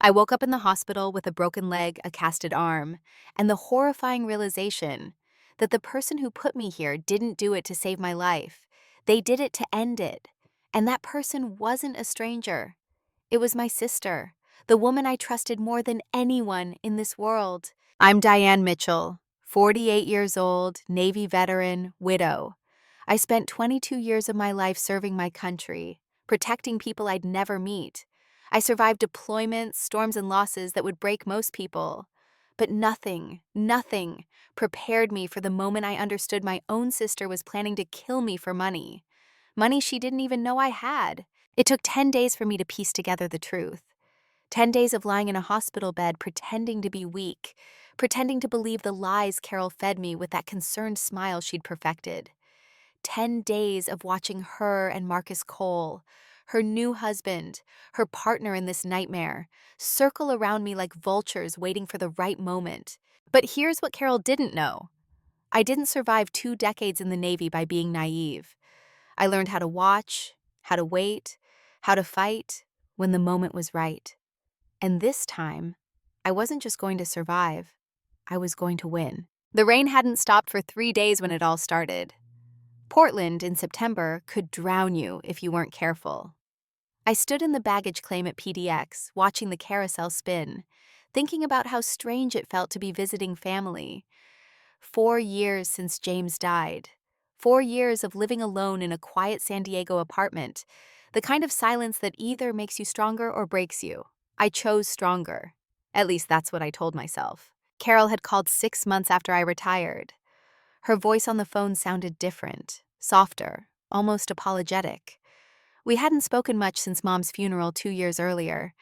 I woke up in the hospital with a broken leg, a casted arm, and the horrifying realization that the person who put me here didn't do it to save my life. They did it to end it. And that person wasn't a stranger. It was my sister, the woman I trusted more than anyone in this world. I'm Diane Mitchell, 48 years old, Navy veteran, widow. I spent 22 years of my life serving my country, protecting people I'd never meet. I survived deployments, storms, and losses that would break most people. But nothing prepared me for the moment I understood my own sister was planning to kill me for money. Money she didn't even know I had. It took 10 days for me to piece together the truth. 10 days of lying in a hospital bed pretending to be weak, pretending to believe the lies Carol fed me with that concerned smile she'd perfected. 10 days of watching her and Marcus Cole, her new husband, her partner in this nightmare, circle around me like vultures waiting for the right moment. But here's what Carol didn't know. I didn't survive 2 decades in the Navy by being naive. I learned how to watch, how to wait, how to fight when the moment was right. And this time, I wasn't just going to survive, I was going to win. The rain hadn't stopped for 3 days when it all started. Portland in September could drown you if you weren't careful. I stood in the baggage claim at PDX, watching the carousel spin, thinking about how strange it felt to be visiting family. 4 years since James died. 4 years of living alone in a quiet San Diego apartment, the kind of silence that either makes you stronger or breaks you. I chose stronger. At least that's what I told myself. Carol had called 6 months after I retired. Her voice on the phone sounded different, softer, almost apologetic. We hadn't spoken much since Mom's funeral 2 years earlier.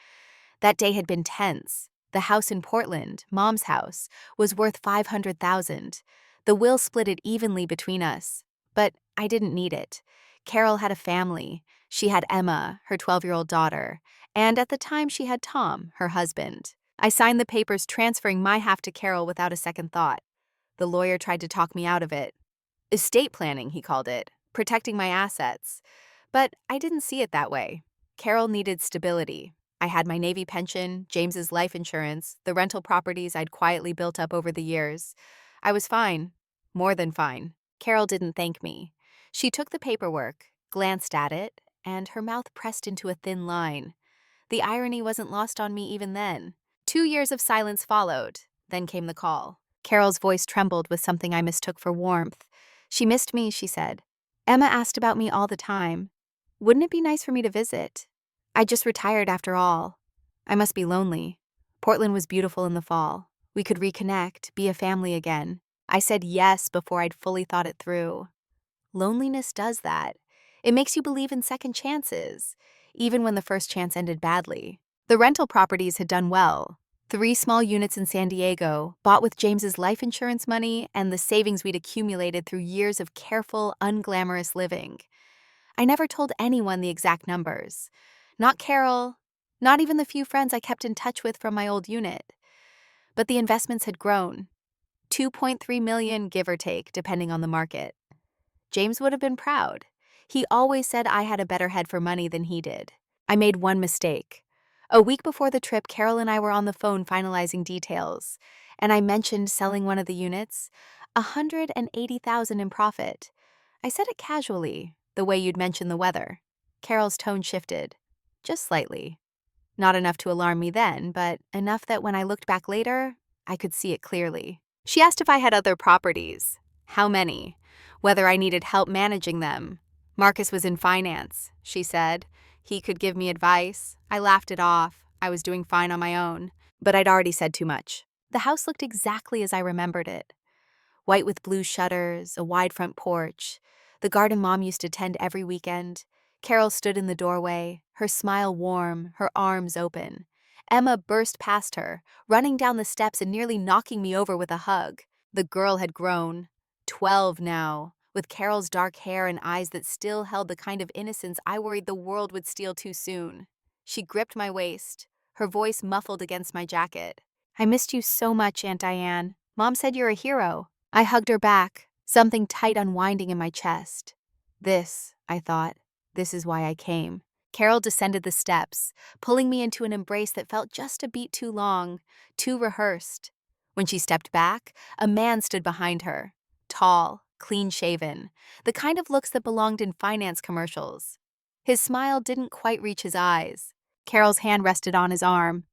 That day had been tense. The house in Portland, Mom's house, was worth $500,000. The will split it evenly between us. But I didn't need it. Carol had a family. She had Emma, her 12-year-old daughter, and at the time she had Tom, her husband. I signed the papers transferring my half to Carol without a second thought. The lawyer tried to talk me out of it. Estate planning, he called it, protecting my assets. But I didn't see it that way. Carol needed stability. I had my Navy pension, James's life insurance, the rental properties I'd quietly built up over the years. I was fine. More than fine. Carol didn't thank me. She took the paperwork, glanced at it, and her mouth pressed into a thin line. The irony wasn't lost on me even then. 2 years of silence followed. Then came the call. Carol's voice trembled with something I mistook for warmth. She missed me, she said. Emma asked about me all the time. Wouldn't it be nice for me to visit? I just retired after all. I must be lonely. Portland was beautiful in the fall. We could reconnect, be a family again. I said yes before I'd fully thought it through. Loneliness does that. It makes you believe in second chances, even when the first chance ended badly. The rental properties had done well. 3 small units in San Diego, bought with James's life insurance money and the savings we'd accumulated through years of careful, unglamorous living. I never told anyone the exact numbers. Not Carol, not even the few friends I kept in touch with from my old unit. But the investments had grown. 2.3 million, give or take, depending on the market. James would have been proud. He always said I had a better head for money than he did. I made one mistake. A week before the trip, Carol and I were on the phone finalizing details, and I mentioned selling one of the units, $180,000 in profit. I said it casually, the way you'd mention the weather. Carol's tone shifted, just slightly. Not enough to alarm me then, but enough that when I looked back later, I could see it clearly. She asked if I had other properties. How many? Whether I needed help managing them. Marcus was in finance, she said. He could give me advice. I laughed it off. I was doing fine on my own. But I'd already said too much. The house looked exactly as I remembered it. White with blue shutters, a wide front porch. The garden Mom used to tend every weekend. Carol stood in the doorway, her smile warm, her arms open. Emma burst past her, running down the steps and nearly knocking me over with a hug. The girl had grown. 12 now, with Carol's dark hair and eyes that still held the kind of innocence I worried the world would steal too soon. She gripped my waist, her voice muffled against my jacket. I missed you so much, Aunt Diane. Mom said you're a hero. I hugged her back, something tight unwinding in my chest. This, I thought, this is why I came. Carol descended the steps, pulling me into an embrace that felt just a beat too long, too rehearsed. When she stepped back, a man stood behind her. Tall, clean-shaven, the kind of looks that belonged in finance commercials. His smile didn't quite reach his eyes. Carol's hand rested on his arm.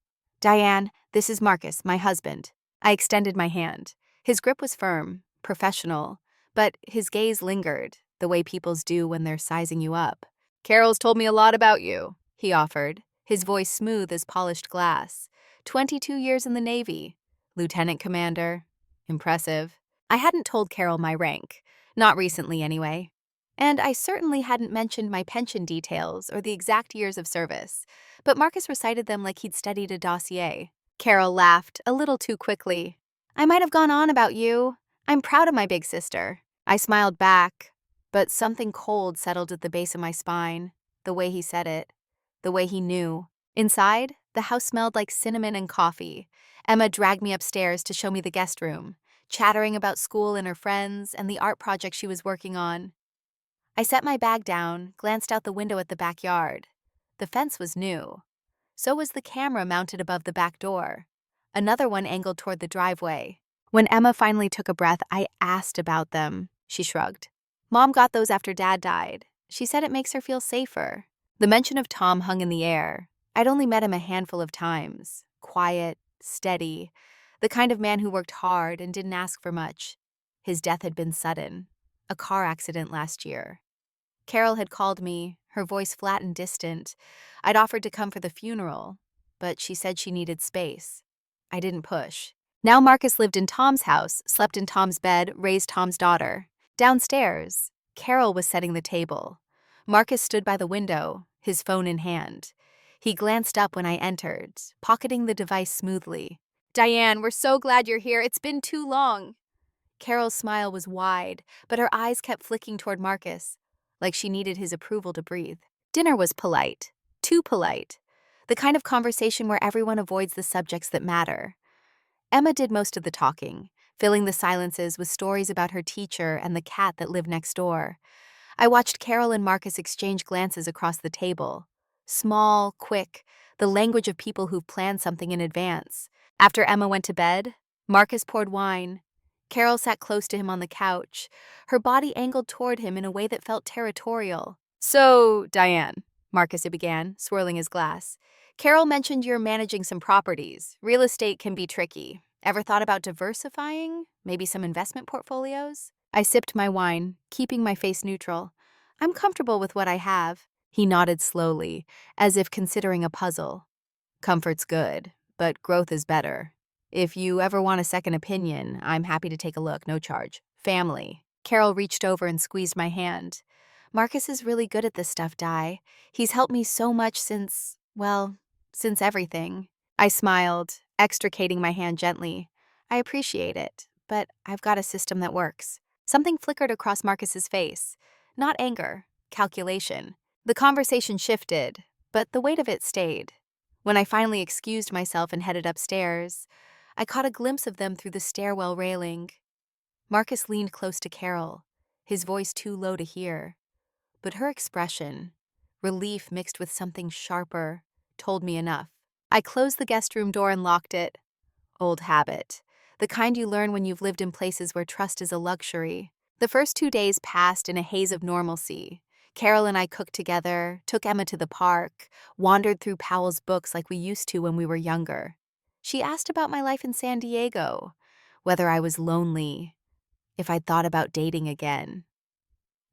"Diane, this is Marcus, my husband." I extended my hand. His grip was firm, professional, but his gaze lingered, the way people's do when they're sizing you up. "Carol's told me a lot about you," he offered, his voice smooth as polished glass. 22 years in the Navy. Lieutenant commander. Impressive. I hadn't told Carol my rank. Not recently, anyway. And I certainly hadn't mentioned my pension details or the exact years of service, but Marcus recited them like he'd studied a dossier. Carol laughed, a little too quickly. "I might have gone on about you. I'm proud of my big sister." I smiled back, but something cold settled at the base of my spine, the way he said it, the way he knew. Inside, the house smelled like cinnamon and coffee. Emma dragged me upstairs to show me the guest room, chattering about school and her friends and the art project she was working on. I set my bag down, glanced out the window at the backyard. The fence was new. So was the camera mounted above the back door. Another one angled toward the driveway. When Emma finally took a breath, I asked about them. She shrugged. "Mom got those after Dad died. She said it makes her feel safer." The mention of Tom hung in the air. I'd only met him a handful of times. Quiet, steady, the kind of man who worked hard and didn't ask for much. His death had been sudden. A car accident last year. Carol had called me, her voice flat and distant. I'd offered to come for the funeral, but she said she needed space. I didn't push. Now Marcus lived in Tom's house, slept in Tom's bed, raised Tom's daughter. Downstairs, Carol was setting the table. Marcus stood by the window, his phone in hand. He glanced up when I entered, pocketing the device smoothly. "Diane, we're so glad you're here. It's been too long." Carol's smile was wide, but her eyes kept flicking toward Marcus, like she needed his approval to breathe. Dinner was polite. Too polite. The kind of conversation where everyone avoids the subjects that matter. Emma did most of the talking, filling the silences with stories about her teacher and the cat that lived next door. I watched Carol and Marcus exchange glances across the table. Small, quick, the language of people who've planned something in advance. After Emma went to bed, Marcus poured wine. Carol sat close to him on the couch, her body angled toward him in a way that felt territorial. "So, Diane," Marcus began, swirling his glass, "Carol mentioned you're managing some properties. Real estate can be tricky. Ever thought about diversifying? Maybe some investment portfolios?" I sipped my wine, keeping my face neutral. "I'm comfortable with what I have." He nodded slowly, as if considering a puzzle. "Comfort's good, but growth is better. If you ever want a second opinion, I'm happy to take a look, no charge. Family." Carol reached over and squeezed my hand. "Marcus is really good at this stuff, Di. He's helped me so much since everything." I smiled, extricating my hand gently. "I appreciate it, but I've got a system that works." Something flickered across Marcus's face. Not anger, calculation. The conversation shifted, but the weight of it stayed. When I finally excused myself and headed upstairs, I caught a glimpse of them through the stairwell railing. Marcus leaned close to Carol, his voice too low to hear. But her expression, relief mixed with something sharper, told me enough. I closed the guest room door and locked it. Old habit. The kind you learn when you've lived in places where trust is a luxury. The first 2 days passed in a haze of normalcy. Carol and I cooked together, took Emma to the park, wandered through Powell's books like we used to when we were younger. She asked about my life in San Diego, whether I was lonely, if I'd thought about dating again.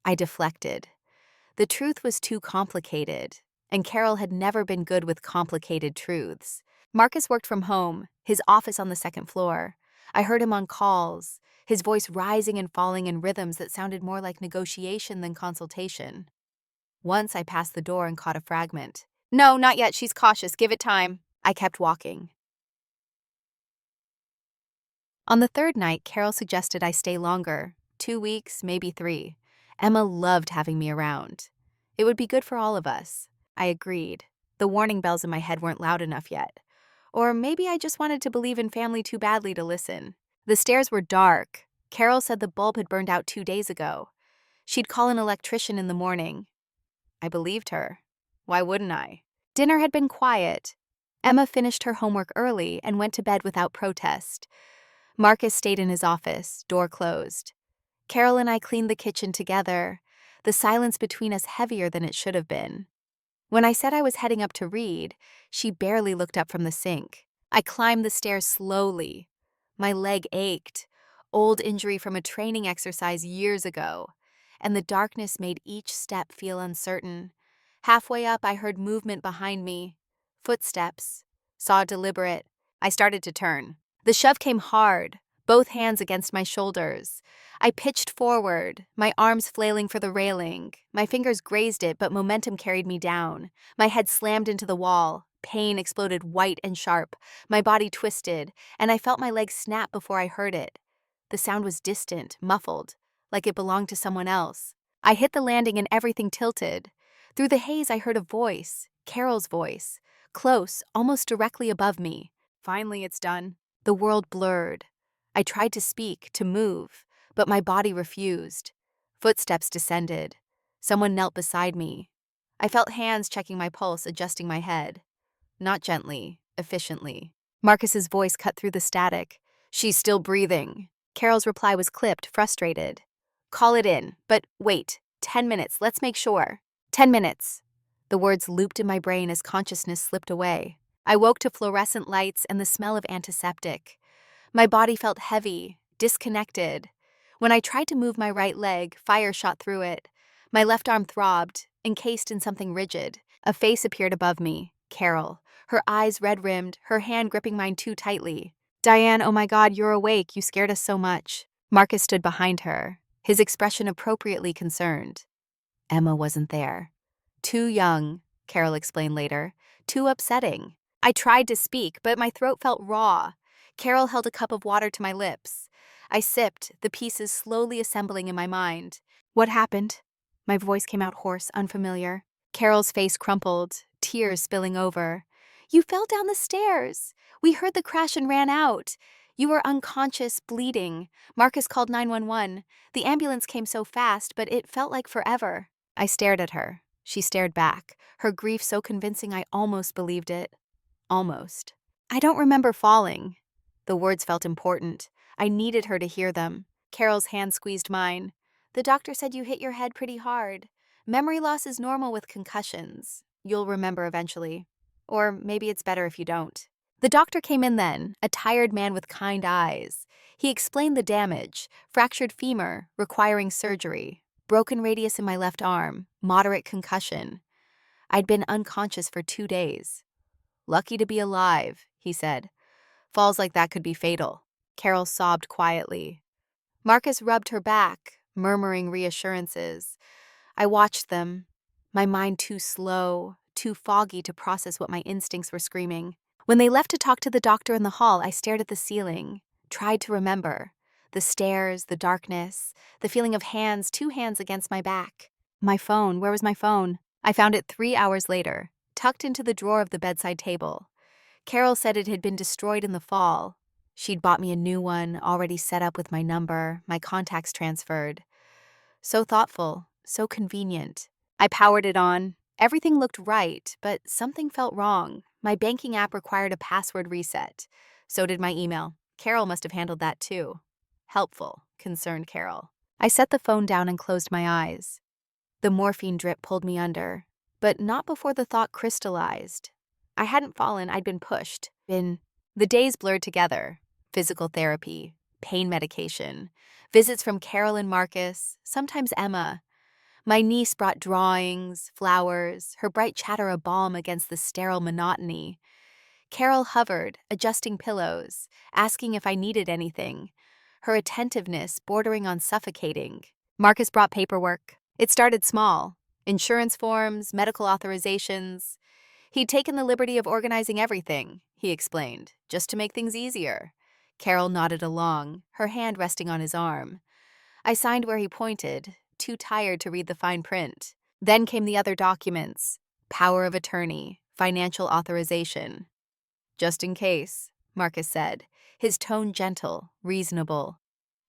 I deflected. The truth was too complicated, and Carol had never been good with complicated truths. Marcus worked from home, his office on the second floor. I heard him on calls, his voice rising and falling in rhythms that sounded more like negotiation than consultation. Once I passed the door and caught a fragment. "No, not yet. She's cautious. Give it time." I kept walking. On the third night, Carol suggested I stay longer, 2 weeks, maybe 3. Emma loved having me around. It would be good for all of us. I agreed. The warning bells in my head weren't loud enough yet. Or maybe I just wanted to believe in family too badly to listen. The stairs were dark. Carol said the bulb had burned out 2 days ago. She'd call an electrician in the morning. I believed her. Why wouldn't I? Dinner had been quiet. Emma finished her homework early and went to bed without protest. Marcus stayed in his office, door closed. Carol and I cleaned the kitchen together, the silence between us heavier than it should have been. When I said I was heading up to read, she barely looked up from the sink. I climbed the stairs slowly. My leg ached, old injury from a training exercise years ago, and the darkness made each step feel uncertain. Halfway up, I heard movement behind me. Footsteps. Saw deliberate. I started to turn. The shove came hard, both hands against my shoulders. I pitched forward, my arms flailing for the railing. My fingers grazed it, but momentum carried me down. My head slammed into the wall. Pain exploded white and sharp. My body twisted, and I felt my leg snap before I heard it. The sound was distant, muffled, like it belonged to someone else. I hit the landing and everything tilted. Through the haze, I heard a voice, Carol's voice, close, almost directly above me. Finally, it's done. The world blurred. I tried to speak, to move, but my body refused. Footsteps descended. Someone knelt beside me. I felt hands checking my pulse, adjusting my head. Not gently, efficiently. Marcus's voice cut through the static. She's still breathing. Carol's reply was clipped, frustrated. Call it in, but wait, 10 minutes, let's make sure. 10 minutes. The words looped in my brain as consciousness slipped away. I woke to fluorescent lights and the smell of antiseptic. My body felt heavy, disconnected. When I tried to move my right leg, fire shot through it. My left arm throbbed, encased in something rigid. A face appeared above me, Carol, her eyes red-rimmed, her hand gripping mine too tightly. Diane, oh my God, you're awake. You scared us so much. Marcus stood behind her, his expression appropriately concerned. Emma wasn't there. Too young, Carol explained later. Too upsetting. I tried to speak, but my throat felt raw. Carol held a cup of water to my lips. I sipped, the pieces slowly assembling in my mind. What happened? My voice came out hoarse, unfamiliar. Carol's face crumpled, tears spilling over. You fell down the stairs. We heard the crash and ran out. You were unconscious, bleeding. Marcus called 911. The ambulance came so fast, but it felt like forever. I stared at her. She stared back, her grief so convincing I almost believed it. Almost. I don't remember falling. The words felt important. I needed her to hear them. Carol's hand squeezed mine. The doctor said you hit your head pretty hard. Memory loss is normal with concussions. You'll remember eventually. Or maybe it's better if you don't. The doctor came in then, a tired man with kind eyes. He explained the damage, fractured femur, requiring surgery, broken radius in my left arm, moderate concussion. I'd been unconscious for 2 days. Lucky to be alive, he said. Falls like that could be fatal. Carol sobbed quietly. Marcus rubbed her back, murmuring reassurances. I watched them, my mind too slow, too foggy to process what my instincts were screaming. When they left to talk to the doctor in the hall, I stared at the ceiling, tried to remember. The stairs, the darkness, the feeling of hands, 2 hands against my back. My phone, where was my phone? I found it 3 hours later, tucked into the drawer of the bedside table. Carol said it had been destroyed in the fall. She'd bought me a new one, already set up with my number, my contacts transferred. So thoughtful, so convenient. I powered it on. Everything looked right, but something felt wrong. My banking app required a password reset. So did my email. Carol must have handled that too. Helpful, concerned Carol. I set the phone down and closed my eyes. The morphine drip pulled me under, but not before the thought crystallized. I hadn't fallen, I'd been pushed. The days blurred together. Physical therapy, pain medication, visits from Carol and Marcus, sometimes Emma. My niece brought drawings, flowers, her bright chatter a balm against the sterile monotony. Carol hovered, adjusting pillows, asking if I needed anything, her attentiveness bordering on suffocating. Marcus brought paperwork. It started small. Insurance forms, medical authorizations. He'd taken the liberty of organizing everything, he explained, just to make things easier. Carol nodded along, her hand resting on his arm. I signed where he pointed, too tired to read the fine print. Then came the other documents: power of attorney, financial authorization. Just in case, Marcus said, his tone gentle, reasonable.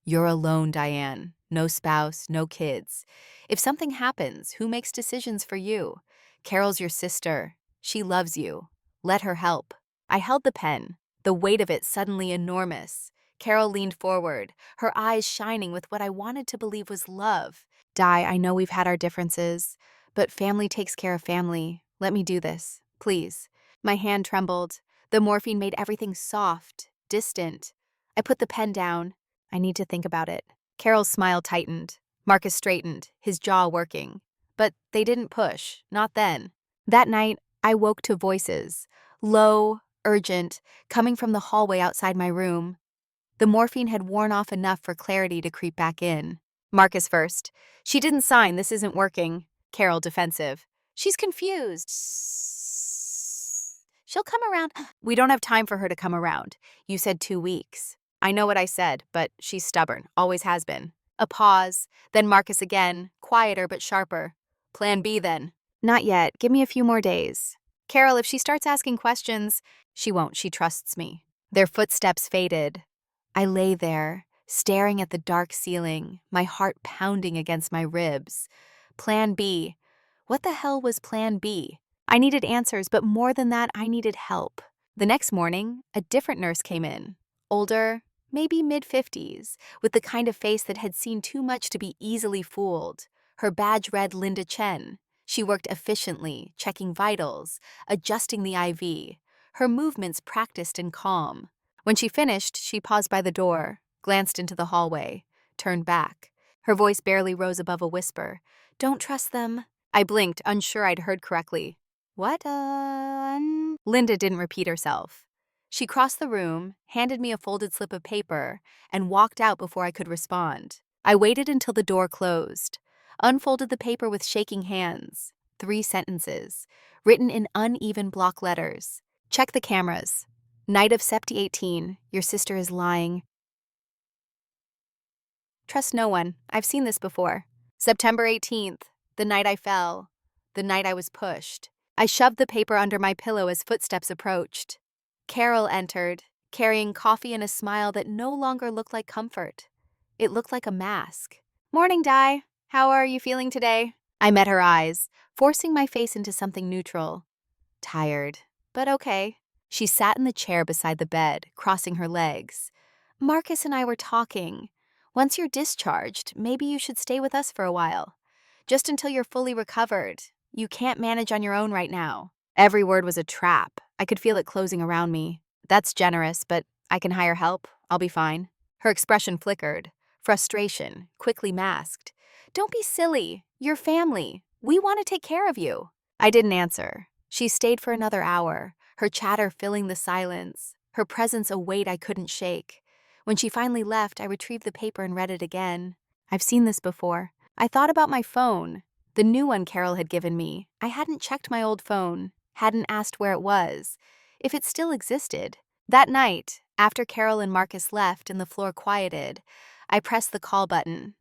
You're alone, Diane. No spouse, no kids. If something happens, who makes decisions for you? Carol's your sister. She loves you. Let her help. I held the pen, the weight of it suddenly enormous. Carol leaned forward, her eyes shining with what I wanted to believe was love. Di, I know we've had our differences, but family takes care of family. Let me do this, please. My hand trembled. The morphine made everything soft, distant. I put the pen down. I need to think about it. Carol's smile tightened. Marcus straightened, his jaw working. But they didn't push, not then. That night, I woke to voices, low, urgent, coming from the hallway outside my room. The morphine had worn off enough for clarity to creep back in. Marcus first. She didn't sign, this isn't working. Carol defensive. She's confused. She'll come around. We don't have time for her to come around. You said 2 weeks. I know what I said, but she's stubborn, always has been. A pause, then Marcus again, quieter but sharper. Plan B then. Not yet, give me a few more days. Carol, if she starts asking questions, she won't, she trusts me. Their footsteps faded. I lay there, staring at the dark ceiling, my heart pounding against my ribs. Plan B. What the hell was Plan B? I needed answers, but more than that, I needed help. The next morning, a different nurse came in. Older, maybe mid-50s, with the kind of face that had seen too much to be easily fooled. Her badge read Linda Chen. She worked efficiently, checking vitals, adjusting the IV. Her movements practiced and calm. When she finished, she paused by the door, glanced into the hallway, turned back. Her voice barely rose above a whisper. Don't trust them. I blinked, unsure I'd heard correctly. What? Linda didn't repeat herself. She crossed the room, handed me a folded slip of paper, and walked out before I could respond. I waited until the door closed, unfolded the paper with shaking hands. 3 sentences, written in uneven block letters. Check the cameras. Night of Sept 18, your sister is lying. Trust no one. I've seen this before. September 18th, the night I fell, the night I was pushed. I shoved the paper under my pillow as footsteps approached. Carol entered, carrying coffee and a smile that no longer looked like comfort. It looked like a mask. Morning, Di. How are you feeling today? I met her eyes, forcing my face into something neutral. Tired, but okay. She sat in the chair beside the bed, crossing her legs. Marcus and I were talking. Once you're discharged, maybe you should stay with us for a while. Just until you're fully recovered. You can't manage on your own right now. Every word was a trap. I could feel it closing around me. That's generous, but I can hire help. I'll be fine. Her expression flickered. Frustration, quickly masked. Don't be silly. You're family. We want to take care of you. I didn't answer. She stayed for another hour, her chatter filling the silence, her presence a weight I couldn't shake. When she finally left, I retrieved the paper and read it again. I've seen this before. I thought about my phone, the new one Carol had given me. I hadn't checked my old phone, hadn't asked where it was, if it still existed. That night, after Carol and Marcus left and the floor quieted, I pressed the call button.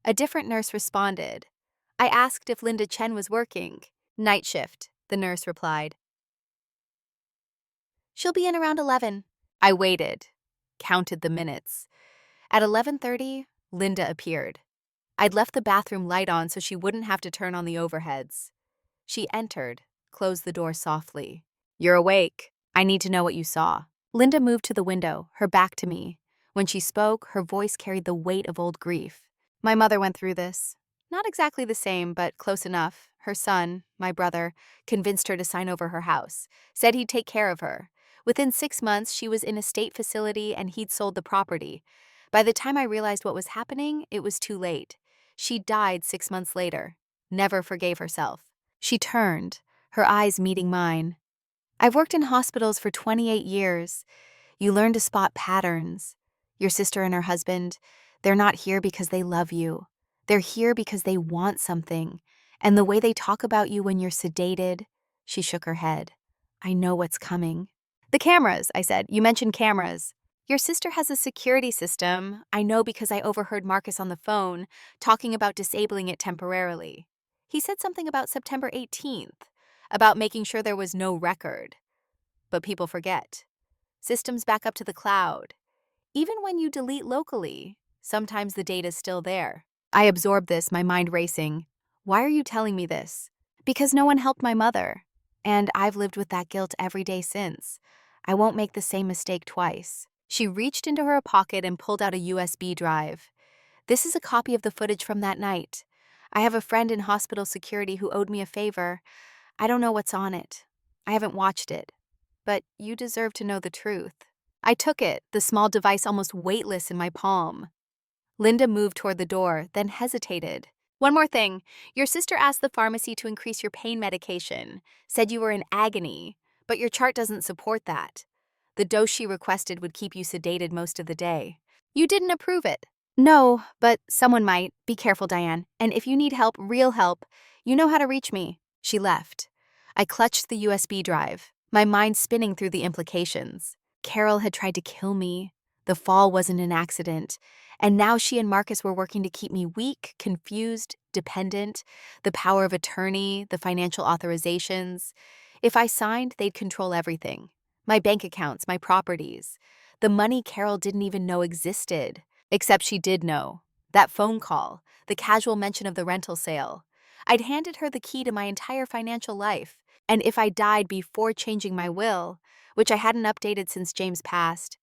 A different nurse responded. I asked if Linda Chen was working. Night shift, the nurse replied. She'll be in around 11. I waited, counted the minutes. At 11:30, Linda appeared. I'd left the bathroom light on so she wouldn't have to turn on the overheads. She entered, closed the door softly. You're awake. I need to know what you saw. Linda moved to the window, her back to me. When she spoke, her voice carried the weight of old grief. My mother went through this. Not exactly the same, but close enough. Her son, my brother, convinced her to sign over her house, said he'd take care of her. Within 6 months, she was in a state facility and he'd sold the property. By the time I realized what was happening, it was too late. She died 6 months later. Never forgave herself. She turned, her eyes meeting mine. I've worked in hospitals for 28 years. You learn to spot patterns. Your sister and her husband, they're not here because they love you. They're here because they want something. And the way they talk about you when you're sedated, she shook her head. I know what's coming. The cameras, I said. You mentioned cameras. Your sister has a security system. I know because I overheard Marcus on the phone talking about disabling it temporarily. He said something about September 18th, about making sure there was no record. But people forget. Systems back up to the cloud. Even when you delete locally, sometimes the data's still there. I absorbed this, my mind racing. Why are you telling me this? Because no one helped my mother. And I've lived with that guilt every day since. I won't make the same mistake twice. She reached into her pocket and pulled out a USB drive. This is a copy of the footage from that night. I have a friend in hospital security who owed me a favor. I don't know what's on it. I haven't watched it. But you deserve to know the truth. I took it, the small device almost weightless in my palm. Linda moved toward the door, then hesitated. One more thing. Your sister asked the pharmacy to increase your pain medication, said you were in agony, but your chart doesn't support that. The dose she requested would keep you sedated most of the day. You didn't approve it. No, but someone might. Be careful, Diane. And if you need help, real help, you know how to reach me. She left. I clutched the USB drive, my mind spinning through the implications. Carol had tried to kill me. The fall wasn't an accident. And now she and Marcus were working to keep me weak, confused, dependent, the power of attorney, the financial authorizations. If I signed, they'd control everything. My bank accounts, my properties. The money Carol didn't even know existed. Except she did know. That phone call, the casual mention of the rental sale. I'd handed her the key to my entire financial life. And if I died before changing my will, which I hadn't updated since James passed,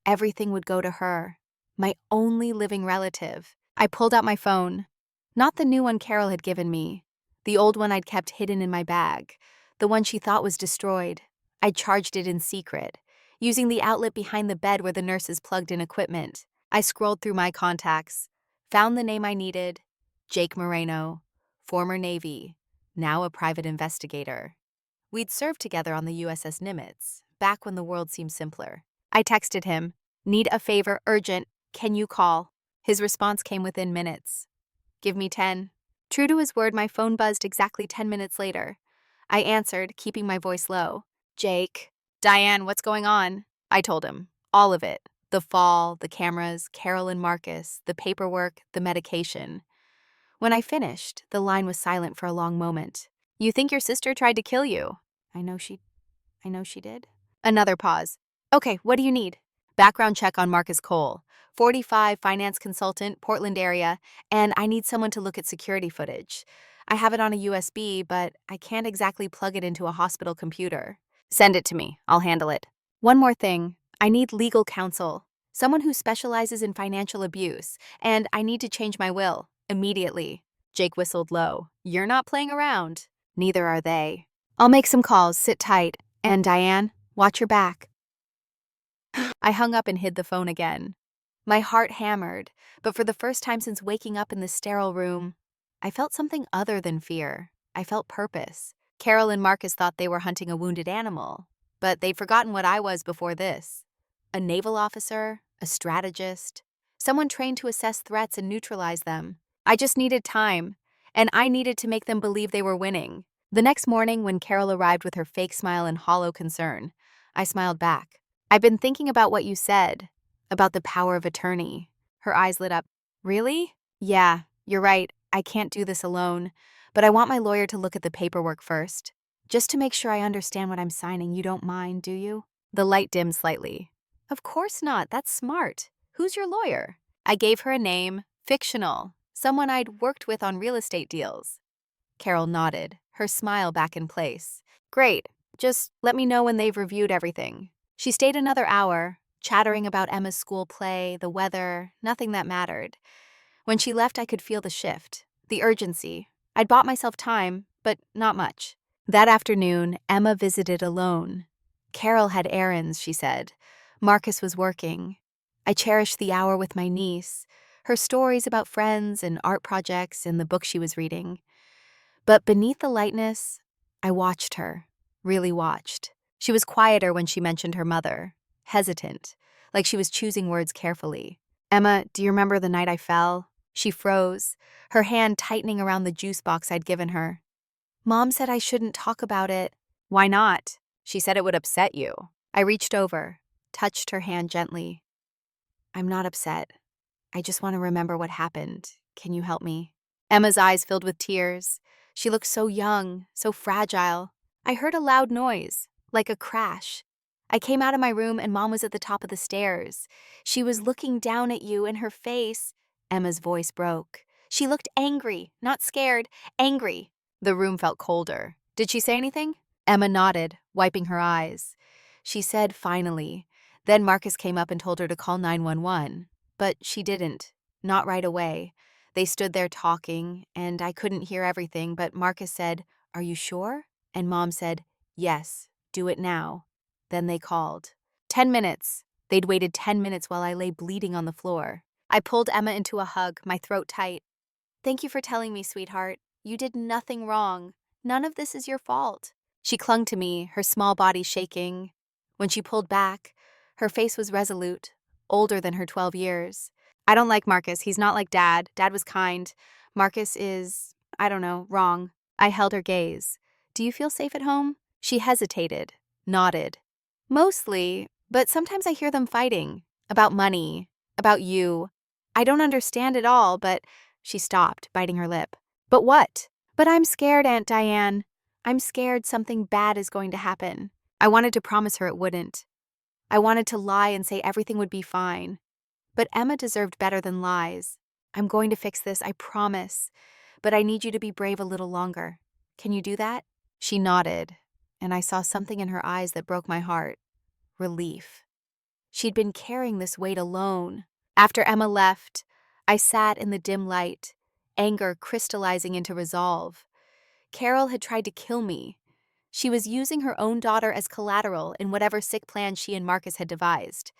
everything would go to her. My only living relative. I pulled out my phone. Not the new one Carol had given me. The old one I'd kept hidden in my bag. The one she thought was destroyed. I'd charged it in secret, using the outlet behind the bed where the nurses plugged in equipment. I scrolled through my contacts, found the name I needed. Jake Moreno, former Navy, now a private investigator. We'd served together on the USS Nimitz, back when the world seemed simpler. I texted him, "Need a favor, urgent. Can you call?" His response came within minutes. "Give me 10. True to his word, my phone buzzed exactly 10 minutes later. I answered, keeping my voice low. "Jake." "Diane, what's going on?" I told him. All of it. The fall, the cameras, Carol and Marcus, the paperwork, the medication. When I finished, the line was silent for a long moment. "You think your sister tried to kill you?" I know she did." Another pause. "Okay, what do you need?" "Background check on Marcus Cole. 45, finance consultant, Portland area, and I need someone to look at security footage. I have it on a USB, but I can't exactly plug it into a hospital computer." "Send it to me. I'll handle it." "One more thing. I need legal counsel. Someone who specializes in financial abuse, and I need to change my will. Immediately." Jake whistled low. "You're not playing around." "Neither are they." "I'll make some calls. Sit tight. And Diane, watch your back." I hung up and hid the phone again. My heart hammered, but for the first time since waking up in the sterile room, I felt something other than fear. I felt purpose. Carol and Marcus thought they were hunting a wounded animal, but they'd forgotten what I was before this. A naval officer, a strategist, someone trained to assess threats and neutralize them. I just needed time, and I needed to make them believe they were winning. The next morning, when Carol arrived with her fake smile and hollow concern, I smiled back. "I've been thinking about what you said, about the power of attorney." Her eyes lit up. "Really?" "Yeah, you're right. I can't do this alone, but I want my lawyer to look at the paperwork first. Just to make sure I understand what I'm signing. You don't mind, do you?" The light dimmed slightly. "Of course not. That's smart. Who's your lawyer?" I gave her a name, fictional, someone I'd worked with on real estate deals. Carol nodded, her smile back in place. "Great. Just let me know when they've reviewed everything." She stayed another hour, chattering about Emma's school play, the weather, nothing that mattered. When she left, I could feel the shift, the urgency. I'd bought myself time, but not much. That afternoon, Emma visited alone. Carol had errands, she said. Marcus was working. I cherished the hour with my niece, her stories about friends and art projects and the book she was reading. But beneath the lightness, I watched her, really watched. She was quieter when she mentioned her mother, hesitant, like she was choosing words carefully. "Emma, do you remember the night I fell?" She froze, her hand tightening around the juice box I'd given her. "Mom said I shouldn't talk about it." "Why not?" "She said it would upset you." I reached over, touched her hand gently. "I'm not upset. I just want to remember what happened. Can you help me?" Emma's eyes filled with tears. She looked so young, so fragile. I heard a loud noise, like a crash. I came out of my room and Mom was at the top of the stairs. She was looking down at you, and her face— Emma's voice broke. She looked angry, not scared, angry. The room felt colder. Did she say anything? Emma nodded, wiping her eyes. She said, finally. Then Marcus came up and told her to call 911. But she didn't. Not right away. They stood there talking, and I couldn't hear everything, but Marcus said, "Are you sure?" And Mom said, "Yes, do it now." Then they called. 10 minutes. They'd waited 10 minutes while I lay bleeding on the floor. I pulled Emma into a hug, my throat tight. "Thank you for telling me, sweetheart. You did nothing wrong. None of this is your fault." She clung to me, her small body shaking. When she pulled back, her face was resolute, older than her 12 years. "I don't like Marcus. He's not like Dad. Dad was kind. Marcus is, I don't know, wrong." I held her gaze. "Do you feel safe at home?" She hesitated, nodded. "Mostly, but sometimes I hear them fighting. About money, about you. I don't understand it all, but—" She stopped, biting her lip. "But what?" "But I'm scared, Aunt Diane. I'm scared something bad is going to happen." I wanted to promise her it wouldn't. I wanted to lie and say everything would be fine. But Emma deserved better than lies. "I'm going to fix this, I promise. But I need you to be brave a little longer. Can you do that?" She nodded, and I saw something in her eyes that broke my heart. Relief. She'd been carrying this weight alone. After Emma left, I sat in the dim light, anger crystallizing into resolve. Carol had tried to kill me. She was using her own daughter as collateral in whatever sick plan she and Marcus had devised.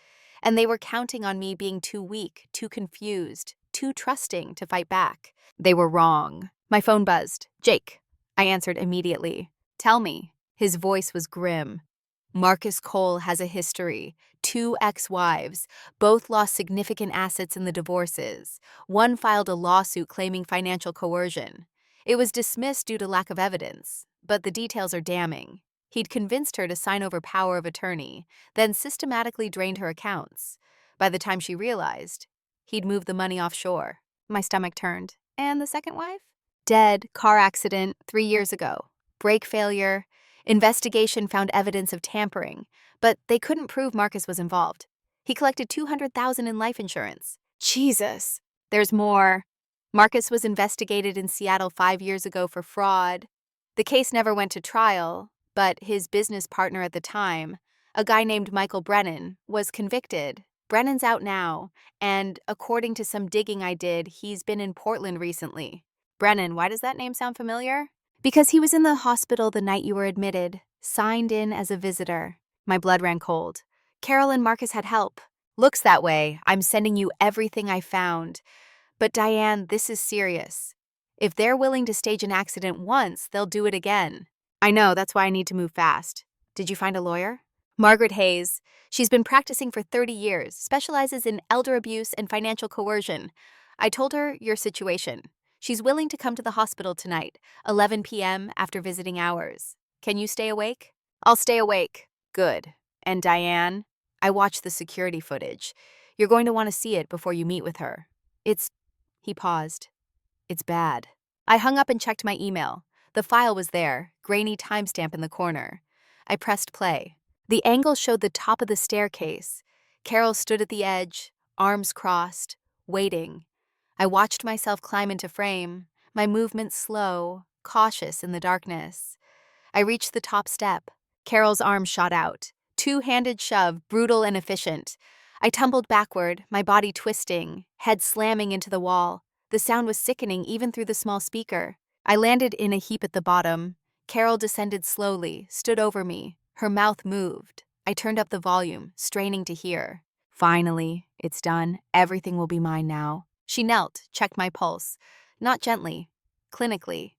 And they were counting on me being too weak, too confused, too trusting to fight back. They were wrong. My phone buzzed. "Jake." I answered immediately. "Tell me." His voice was grim. "Marcus Cole has a history. 2 ex-wives. Both lost significant assets in the divorces. One filed a lawsuit claiming financial coercion. It was dismissed due to lack of evidence, but the details are damning. He'd convinced her to sign over power of attorney, then systematically drained her accounts. By the time she realized, he'd moved the money offshore." My stomach turned. "And the second wife?" "Dead, car accident, 3 years ago. Brake failure. Investigation found evidence of tampering, but they couldn't prove Marcus was involved. He collected $200,000 in life insurance." Jesus. "There's more. Marcus was investigated in Seattle 5 years ago for fraud. The case never went to trial, but his business partner at the time, a guy named Michael Brennan, was convicted. Brennan's out now, and according to some digging I did, he's been in Portland recently." "Brennan, why does that name sound familiar?" "Because he was in the hospital the night you were admitted, signed in as a visitor." My blood ran cold. Carol and Marcus had help. "Looks that way. I'm sending you everything I found. But Diane, this is serious. If they're willing to stage an accident once, they'll do it again." "I know, that's why I need to move fast." "Did you find a lawyer?" "Margaret Hayes. She's been practicing for 30 years, specializes in elder abuse and financial coercion. I told her your situation. She's willing to come to the hospital tonight, 11 p.m. after visiting hours. Can you stay awake?" "I'll stay awake." "Good. And Diane, I watched the security footage. You're going to want to see it before you meet with her. It's—" He paused. "It's bad." I hung up and checked my email. The file was there, grainy timestamp in the corner. I pressed play. The angle showed the top of the staircase. Carol stood at the edge, arms crossed, waiting. I watched myself climb into frame, my movements slow, cautious in the darkness. I reached the top step. Carol's arm shot out. Two-handed shove, brutal and efficient. I tumbled backward, my body twisting, head slamming into the wall. The sound was sickening even through the small speaker. I landed in a heap at the bottom. Carol descended slowly, stood over me. Her mouth moved. I turned up the volume, straining to hear. "Finally, it's done. Everything will be mine now." She knelt, checked my pulse. Not gently, clinically.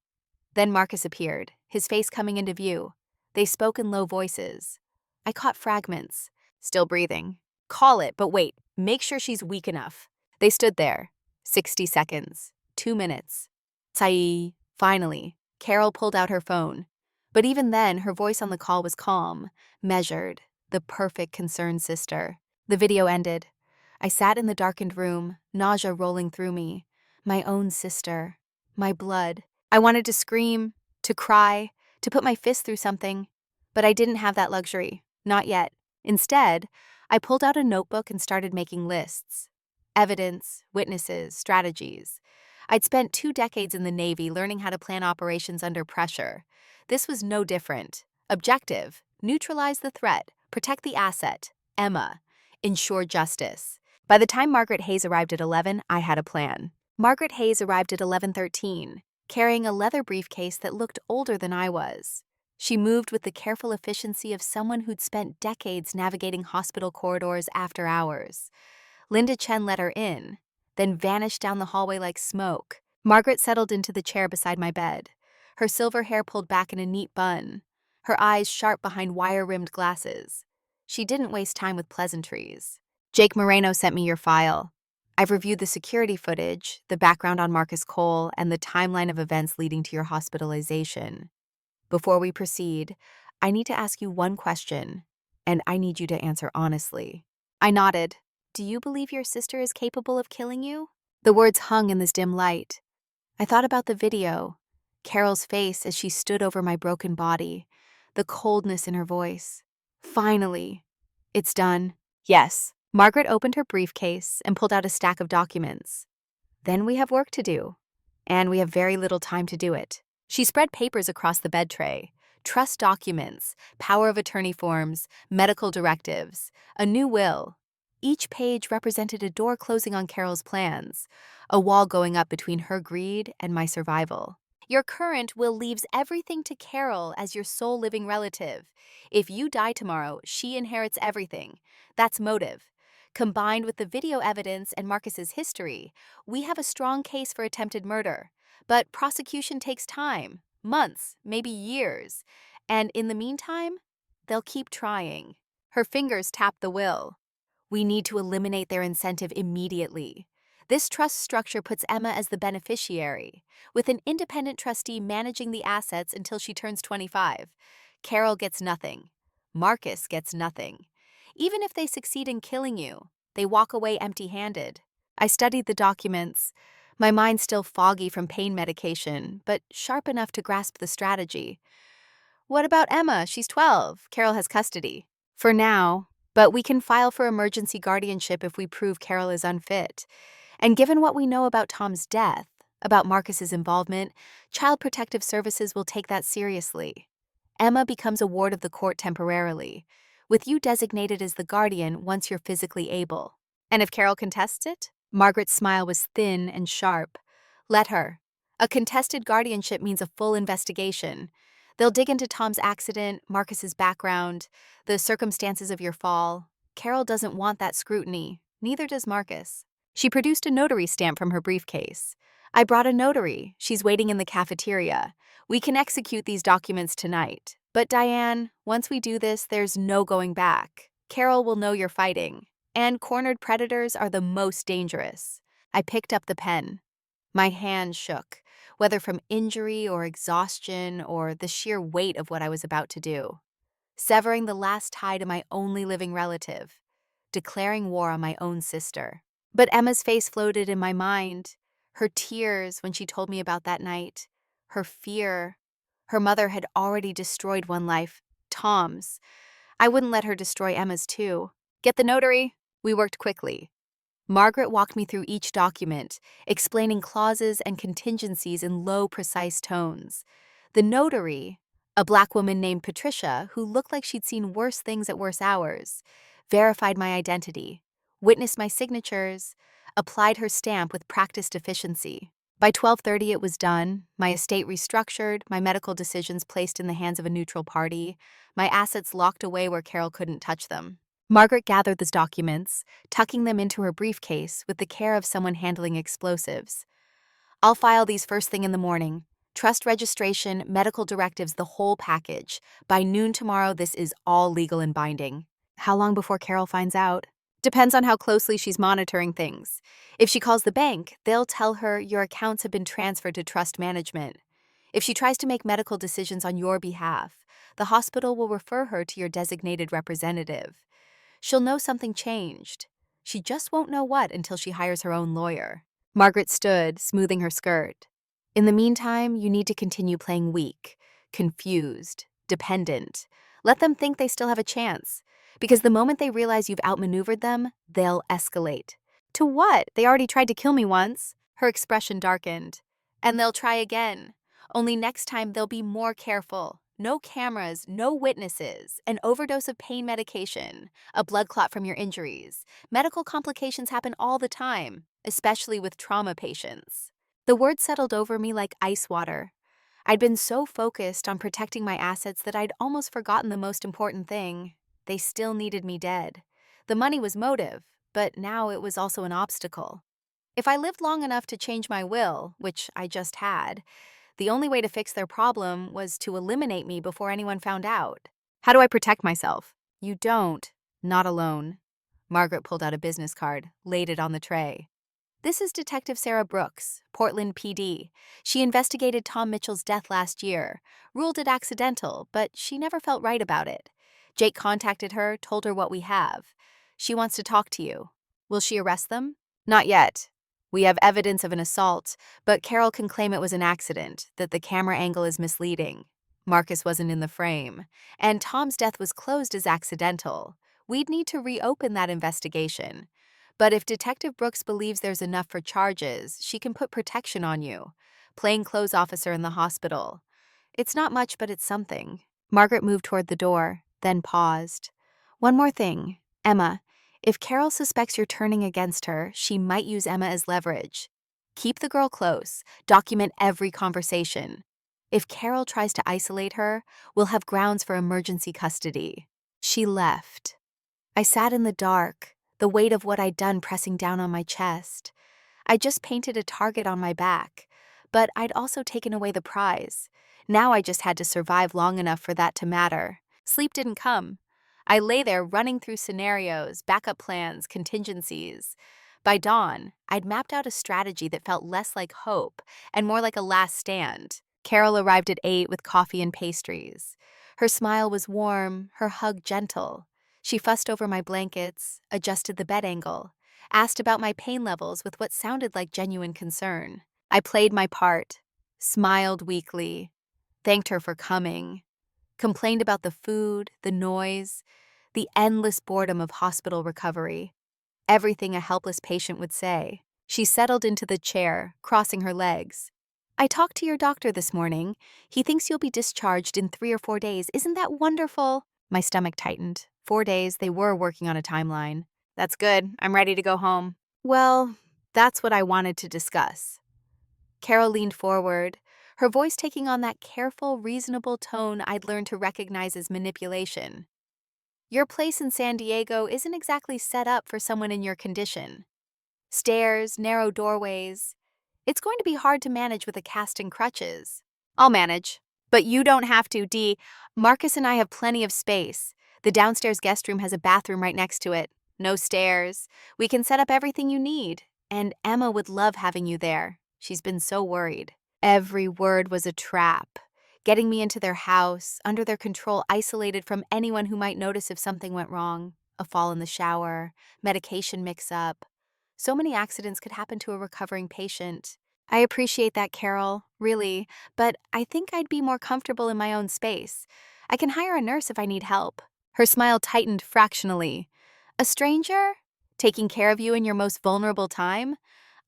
Then Marcus appeared, his face coming into view. They spoke in low voices. I caught fragments. "Still breathing. Call it, but wait. Make sure she's weak enough." They stood there. 60 seconds. 2 minutes. "Sai." Finally, Carol pulled out her phone. But even then, her voice on the call was calm, measured, the perfect concerned sister. The video ended. I sat in the darkened room, nausea rolling through me. My own sister. My blood. I wanted to scream, to cry, to put my fist through something. But I didn't have that luxury. Not yet. Instead, I pulled out a notebook and started making lists. Evidence, witnesses, strategies. I'd spent 2 decades in the Navy learning how to plan operations under pressure. This was no different. Objective: neutralize the threat, protect the asset. Emma: ensure justice. By the time Margaret Hayes arrived at 11, I had a plan. Margaret Hayes arrived at 11:13, carrying a leather briefcase that looked older than I was. She moved with the careful efficiency of someone who'd spent decades navigating hospital corridors after hours. Linda Chen let her in, then vanished down the hallway like smoke. Margaret settled into the chair beside my bed, her silver hair pulled back in a neat bun, her eyes sharp behind wire-rimmed glasses. She didn't waste time with pleasantries. Jake Moreno sent me your file. I've reviewed the security footage, the background on Marcus Cole, and the timeline of events leading to your hospitalization. Before we proceed, I need to ask you one question, and I need you to answer honestly. I nodded. Do you believe your sister is capable of killing you? The words hung in this dim light. I thought about the video, Carol's face as she stood over my broken body, the coldness in her voice. Finally, it's done. Yes. Margaret opened her briefcase and pulled out a stack of documents. Then we have work to do, and we have very little time to do it. She spread papers across the bed tray: trust documents, power of attorney forms, medical directives, a new will. Each page represented a door closing on Carol's plans, a wall going up between her greed and my survival. Your current will leaves everything to Carol as your sole living relative. If you die tomorrow, she inherits everything. That's motive. Combined with the video evidence and Marcus's history, we have a strong case for attempted murder. But prosecution takes time, months, maybe years. And in the meantime, they'll keep trying. Her fingers tapped the will. We need to eliminate their incentive immediately. This trust structure puts Emma as the beneficiary, with an independent trustee managing the assets until she turns 25. Carol gets nothing. Marcus gets nothing. Even if they succeed in killing you, they walk away empty-handed. I studied the documents, my mind still foggy from pain medication, but sharp enough to grasp the strategy. What about Emma? She's 12. Carol has custody. For now, but we can file for emergency guardianship if we prove Carol is unfit. And given what we know about Tom's death, about Marcus's involvement, Child Protective Services will take that seriously. Emma becomes a ward of the court temporarily, with you designated as the guardian once you're physically able. And if Carol contests it? Margaret's smile was thin and sharp. Let her. A contested guardianship means a full investigation. They'll dig into Tom's accident, Marcus's background, the circumstances of your fall. Carol doesn't want that scrutiny. Neither does Marcus. She produced a notary stamp from her briefcase. I brought a notary. She's waiting in the cafeteria. We can execute these documents tonight. But Diane, once we do this, there's no going back. Carol will know you're fighting. And cornered predators are the most dangerous. I picked up the pen. My hand shook, whether from injury or exhaustion or the sheer weight of what I was about to do. Severing the last tie to my only living relative. Declaring war on my own sister. But Emma's face floated in my mind. Her tears when she told me about that night. Her fear. Her mother had already destroyed one life, Tom's. I wouldn't let her destroy Emma's too. Get the notary. We worked quickly. Margaret walked me through each document, explaining clauses and contingencies in low, precise tones. The notary, a black woman named Patricia, who looked like she'd seen worse things at worse hours, verified my identity, witnessed my signatures, applied her stamp with practiced efficiency. By 12:30 it was done, my estate restructured, my medical decisions placed in the hands of a neutral party, my assets locked away where Carol couldn't touch them. Margaret gathered the documents, tucking them into her briefcase with the care of someone handling explosives. I'll file these first thing in the morning. Trust registration, medical directives, the whole package. By noon tomorrow, this is all legal and binding. How long before Carol finds out? Depends on how closely she's monitoring things. If she calls the bank, they'll tell her your accounts have been transferred to trust management. If she tries to make medical decisions on your behalf, the hospital will refer her to your designated representative. She'll know something changed. She just won't know what until she hires her own lawyer. Margaret stood, smoothing her skirt. In the meantime, you need to continue playing weak, confused, dependent. Let them think they still have a chance. Because the moment they realize you've outmaneuvered them, they'll escalate. To what? They already tried to kill me once. Her expression darkened. And they'll try again. Only next time they'll be more careful. No cameras, no witnesses, an overdose of pain medication, a blood clot from your injuries. Medical complications happen all the time, especially with trauma patients. The words settled over me like ice water. I'd been so focused on protecting my assets that I'd almost forgotten the most important thing. They still needed me dead. The money was motive, but now it was also an obstacle. If I lived long enough to change my will, which I just had, the only way to fix their problem was to eliminate me before anyone found out. How do I protect myself? You don't. Not alone. Margaret pulled out a business card, laid it on the tray. This is Detective Sarah Brooks, Portland PD. She investigated Tom Mitchell's death last year, ruled it accidental, but she never felt right about it. Jake contacted her, told her what we have. She wants to talk to you. Will she arrest them? Not yet. We have evidence of an assault, but Carol can claim it was an accident, that the camera angle is misleading. Marcus wasn't in the frame, and Tom's death was closed as accidental. We'd need to reopen that investigation. But if Detective Brooks believes there's enough for charges, she can put protection on you. Plainclothes officer in the hospital. It's not much, but it's something. Margaret moved toward the door, then paused. One more thing. Emma, if Carol suspects you're turning against her, she might use Emma as leverage. Keep the girl close. Document every conversation. If Carol tries to isolate her, we'll have grounds for emergency custody. She left. I sat in the dark, the weight of what I'd done pressing down on my chest. I just painted a target on my back, but I'd also taken away the prize. Now I just had to survive long enough for that to matter. Sleep didn't come. I lay there running through scenarios, backup plans, contingencies. By dawn, I'd mapped out a strategy that felt less like hope and more like a last stand. Carol arrived at 8 with coffee and pastries. Her smile was warm, her hug gentle. She fussed over my blankets, adjusted the bed angle, asked about my pain levels with what sounded like genuine concern. I played my part, smiled weakly, thanked her for coming, complained about the food, the noise, the endless boredom of hospital recovery. Everything a helpless patient would say. She settled into the chair, crossing her legs. I talked to your doctor this morning. He thinks you'll be discharged in 3 or 4 days. Isn't that wonderful? My stomach tightened. 4 days, they were working on a timeline. That's good. I'm ready to go home. Well, that's what I wanted to discuss. Carol leaned forward, her voice taking on that careful, reasonable tone I'd learned to recognize as manipulation. Your place in San Diego isn't exactly set up for someone in your condition. Stairs, narrow doorways. It's going to be hard to manage with a cast and crutches. I'll manage. But you don't have to, Dee. Marcus and I have plenty of space. The downstairs guest room has a bathroom right next to it. No stairs. We can set up everything you need. And Emma would love having you there. She's been so worried. Every word was a trap. Getting me into their house, under their control, isolated from anyone who might notice if something went wrong. A fall in the shower, medication mix-up. So many accidents could happen to a recovering patient. I appreciate that, Carol, really, but I think I'd be more comfortable in my own space. I can hire a nurse if I need help. Her smile tightened fractionally. A stranger? Taking care of you in your most vulnerable time?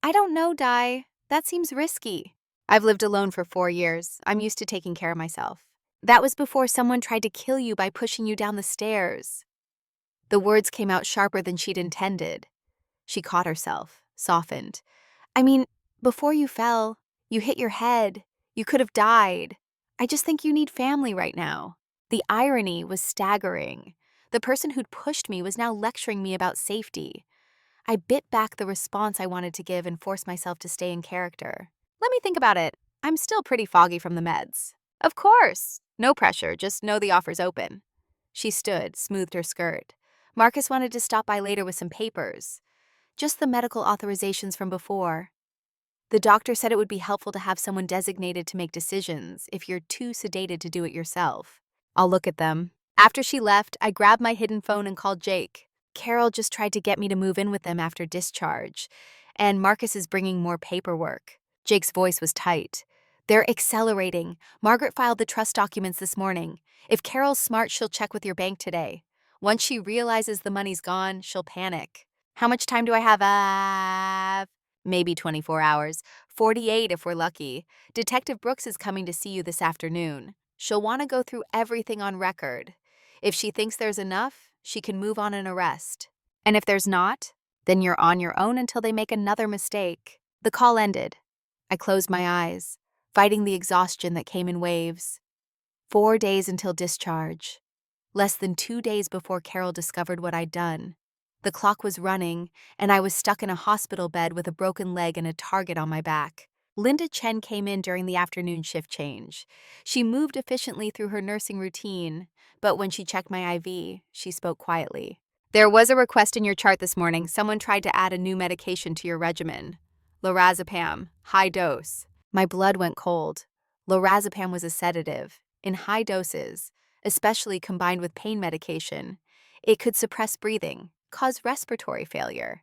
I don't know, Di. That seems risky. I've lived alone for 4 years. I'm used to taking care of myself. That was before someone tried to kill you by pushing you down the stairs. The words came out sharper than she'd intended. She caught herself, softened. I mean, before you fell, you hit your head. You could have died. I just think you need family right now. The irony was staggering. The person who'd pushed me was now lecturing me about safety. I bit back the response I wanted to give and forced myself to stay in character. Let me think about it. I'm still pretty foggy from the meds. Of course. No pressure, just know the offer's open. She stood, smoothed her skirt. Marcus wanted to stop by later with some papers. Just the medical authorizations from before. The doctor said it would be helpful to have someone designated to make decisions if you're too sedated to do it yourself. I'll look at them. After she left, I grabbed my hidden phone and called Jake. Carol just tried to get me to move in with them after discharge, and Marcus is bringing more paperwork. Jake's voice was tight. They're accelerating. Margaret filed the trust documents this morning. If Carol's smart, she'll check with your bank today. Once she realizes the money's gone, she'll panic. How much time do I have? Maybe 24 hours, 48 if we're lucky. Detective Brooks is coming to see you this afternoon. She'll want to go through everything on record. If she thinks there's enough, she can move on an arrest. And if there's not, then you're on your own until they make another mistake. The call ended. I closed my eyes, fighting the exhaustion that came in waves. 4 days until discharge. Less than 2 days before Carol discovered what I'd done. The clock was running, and I was stuck in a hospital bed with a broken leg and a target on my back. Linda Chen came in during the afternoon shift change. She moved efficiently through her nursing routine, but when she checked my IV, she spoke quietly. There was a request in your chart this morning. Someone tried to add a new medication to your regimen. Lorazepam, high dose. My blood went cold. Lorazepam was a sedative. In high doses, especially combined with pain medication, it could suppress breathing, cause respiratory failure.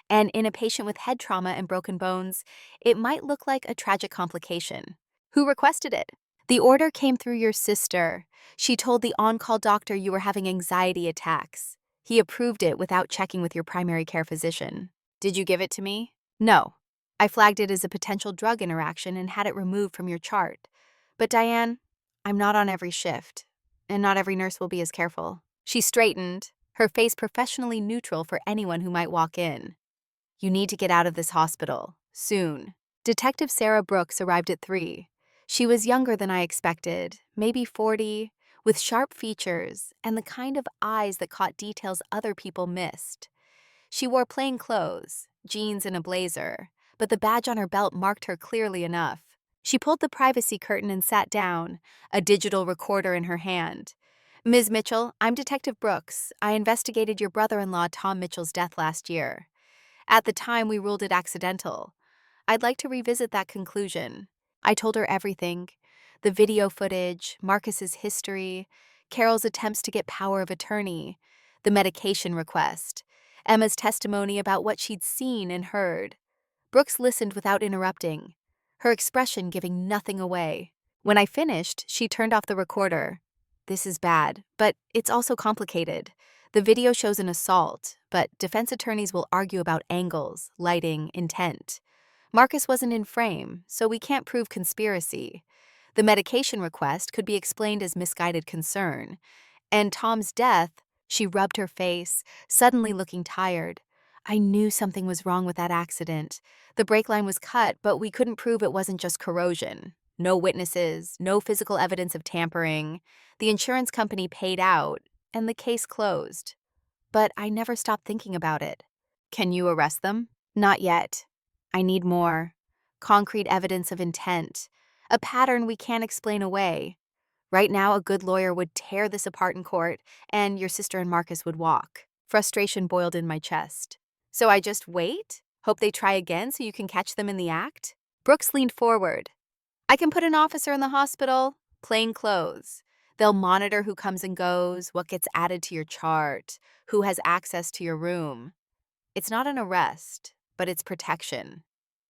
And in a patient with head trauma and broken bones, it might look like a tragic complication. Who requested it? The order came through your sister. She told the on-call doctor you were having anxiety attacks. He approved it without checking with your primary care physician. Did you give it to me? No. I flagged it as a potential drug interaction and had it removed from your chart. But Diane, I'm not on every shift, and not every nurse will be as careful. She straightened, her face professionally neutral for anyone who might walk in. You need to get out of this hospital, soon. Detective Sarah Brooks arrived at 3. She was younger than I expected, maybe 40, with sharp features and the kind of eyes that caught details other people missed. She wore plain clothes, jeans and a blazer, but the badge on her belt marked her clearly enough. She pulled the privacy curtain and sat down, a digital recorder in her hand. Ms. Mitchell, I'm Detective Brooks. I investigated your brother-in-law Tom Mitchell's death last year. At the time, we ruled it accidental. I'd like to revisit that conclusion. I told her everything. The video footage, Marcus's history, Carol's attempts to get power of attorney, the medication request, Emma's testimony about what she'd seen and heard. Brooks listened without interrupting, her expression giving nothing away. When I finished, she turned off the recorder. This is bad, but it's also complicated. The video shows an assault, but defense attorneys will argue about angles, lighting, intent. Marcus wasn't in frame, so we can't prove conspiracy. The medication request could be explained as misguided concern. And Tom's death, she rubbed her face, suddenly looking tired. I knew something was wrong with that accident. The brake line was cut, but we couldn't prove it wasn't just corrosion. No witnesses, no physical evidence of tampering. The insurance company paid out, and the case closed. But I never stopped thinking about it. Can you arrest them? Not yet. I need more. Concrete evidence of intent. A pattern we can't explain away. Right now, a good lawyer would tear this apart in court, and your sister and Marcus would walk. Frustration boiled in my chest. So I just wait? Hope they try again so you can catch them in the act? Brooks leaned forward. I can put an officer in the hospital, plain clothes. They'll monitor who comes and goes, what gets added to your chart, who has access to your room. It's not an arrest, but it's protection.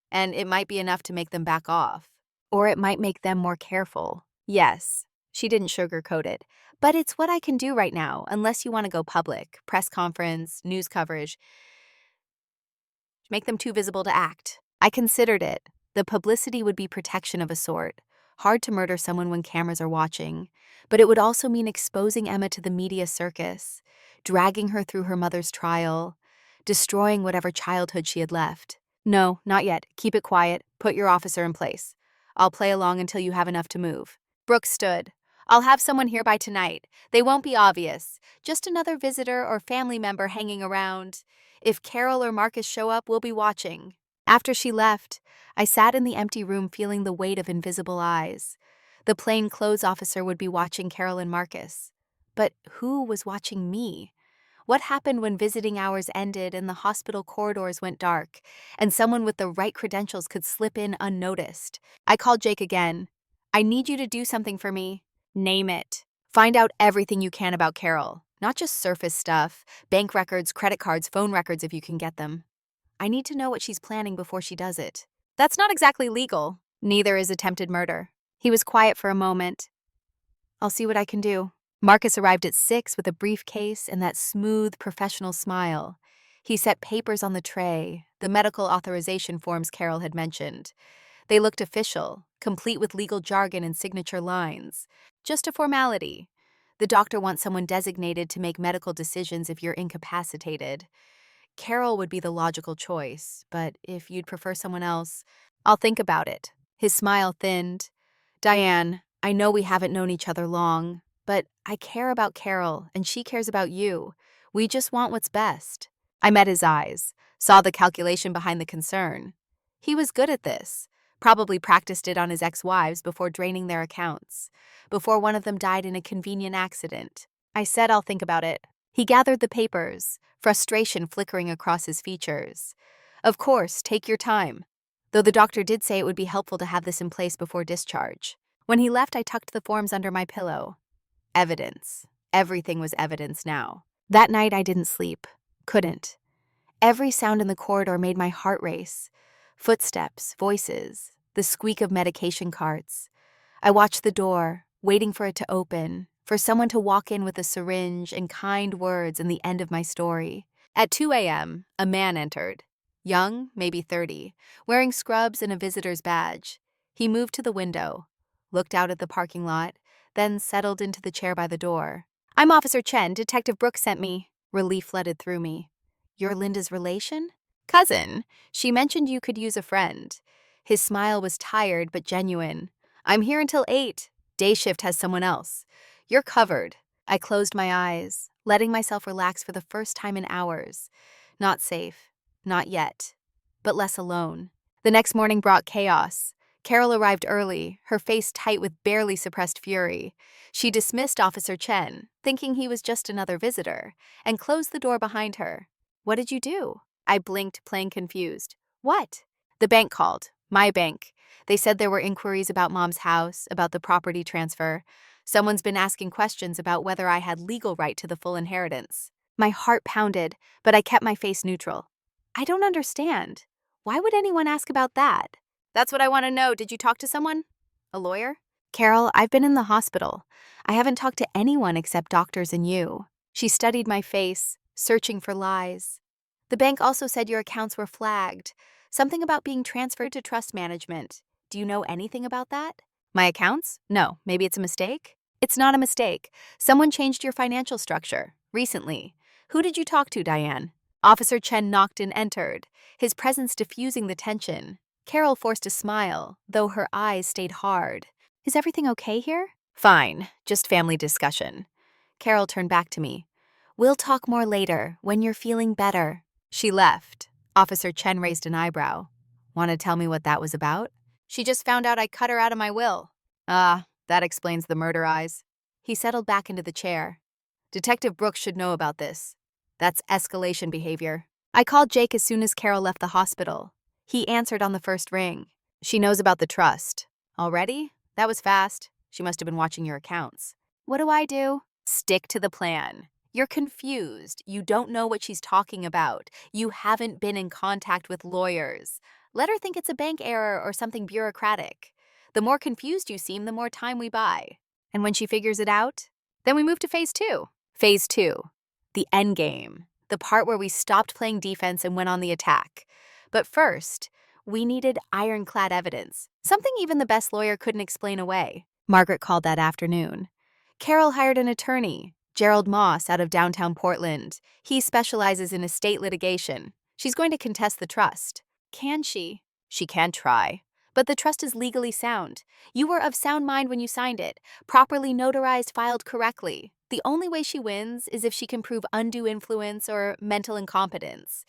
And it might be enough to make them back off. Or it might make them more careful. Yes, she didn't sugarcoat it. But it's what I can do right now, unless you want to go public, press conference, news coverage. Make them too visible to act. I considered it. The publicity would be protection of a sort. Hard to murder someone when cameras are watching. But it would also mean exposing Emma to the media circus, dragging her through her mother's trial, destroying whatever childhood she had left. No, not yet. Keep it quiet. Put your officer in place. I'll play along until you have enough to move. Brooks stood. I'll have someone here by tonight. They won't be obvious. Just another visitor or family member hanging around. If Carol or Marcus show up, we'll be watching. After she left, I sat in the empty room feeling the weight of invisible eyes. The plainclothes officer would be watching Carol and Marcus. But who was watching me? What happened when visiting hours ended and the hospital corridors went dark, and someone with the right credentials could slip in unnoticed? I called Jake again. I need you to do something for me. Name it. Find out everything you can about Carol. Not just surface stuff, bank records, credit cards, phone records if you can get them. I need to know what she's planning before she does it. That's not exactly legal. Neither is attempted murder. He was quiet for a moment. I'll see what I can do. Marcus arrived at 6 with a briefcase and that smooth, professional smile. He set papers on the tray, the medical authorization forms Carol had mentioned. They looked official, complete with legal jargon and signature lines. Just a formality. The doctor wants someone designated to make medical decisions if you're incapacitated. Carol would be the logical choice, but if you'd prefer someone else, I'll think about it. His smile thinned. Diane, I know we haven't known each other long, but I care about Carol and she cares about you. We just want what's best. I met his eyes, saw the calculation behind the concern. He was good at this, probably practiced it on his ex-wives before draining their accounts, before one of them died in a convenient accident. I said I'll think about it. He gathered the papers, frustration flickering across his features. Of course, take your time. Though the doctor did say it would be helpful to have this in place before discharge. When he left, I tucked the forms under my pillow. Evidence. Everything was evidence now. That night, I didn't sleep. Couldn't. Every sound in the corridor made my heart race. Footsteps, voices, the squeak of medication carts. I watched the door, waiting for it to open, for someone to walk in with a syringe and kind words and the end of my story. At 2 a.m., a man entered. Young, maybe 30, wearing scrubs and a visitor's badge. He moved to the window, looked out at the parking lot, then settled into the chair by the door. I'm Officer Chen. Detective Brooks sent me. Relief flooded through me. You're Linda's relation? Cousin. She mentioned you could use a friend. His smile was tired but genuine. I'm here until 8. Day shift has someone else. You're covered. I closed my eyes, letting myself relax for the first time in hours. Not safe. Not yet. But less alone. The next morning brought chaos. Carol arrived early, her face tight with barely suppressed fury. She dismissed Officer Chen, thinking he was just another visitor, and closed the door behind her. What did you do? I blinked, playing confused. What? The bank called. My bank. They said there were inquiries about Mom's house, about the property transfer. Someone's been asking questions about whether I had legal right to the full inheritance. My heart pounded, but I kept my face neutral. I don't understand. Why would anyone ask about that? That's what I want to know. Did you talk to someone? A lawyer? Carol, I've been in the hospital. I haven't talked to anyone except doctors and you. She studied my face, searching for lies. The bank also said your accounts were flagged. Something about being transferred to trust management. Do you know anything about that? My accounts? No, maybe it's a mistake? It's not a mistake. Someone changed your financial structure, recently. Who did you talk to, Diane? Officer Chen knocked and entered, his presence diffusing the tension. Carol forced a smile, though her eyes stayed hard. Is everything okay here? Fine, just family discussion. Carol turned back to me. We'll talk more later, when you're feeling better. She left. Officer Chen raised an eyebrow. Want to tell me what that was about? She just found out I cut her out of my will. Ah, that explains the murder eyes. He settled back into the chair. Detective Brooks should know about this. That's escalation behavior. I called Jake as soon as Carol left the hospital. He answered on the first ring. She knows about the trust. Already? That was fast. She must have been watching your accounts. What do I do? Stick to the plan. You're confused. You don't know what she's talking about. You haven't been in contact with lawyers. Let her think it's a bank error or something bureaucratic. The more confused you seem, the more time we buy. And when she figures it out, then we move to phase 2. Phase 2. The end game. The part where we stopped playing defense and went on the attack. But first, we needed ironclad evidence, something even the best lawyer couldn't explain away. Margaret called that afternoon. Carol hired an attorney, Gerald Moss, out of downtown Portland. He specializes in estate litigation. She's going to contest the trust. Can she? She can try. But the trust is legally sound. You were of sound mind when you signed it, properly notarized, filed correctly. The only way she wins is if she can prove undue influence or mental incompetence.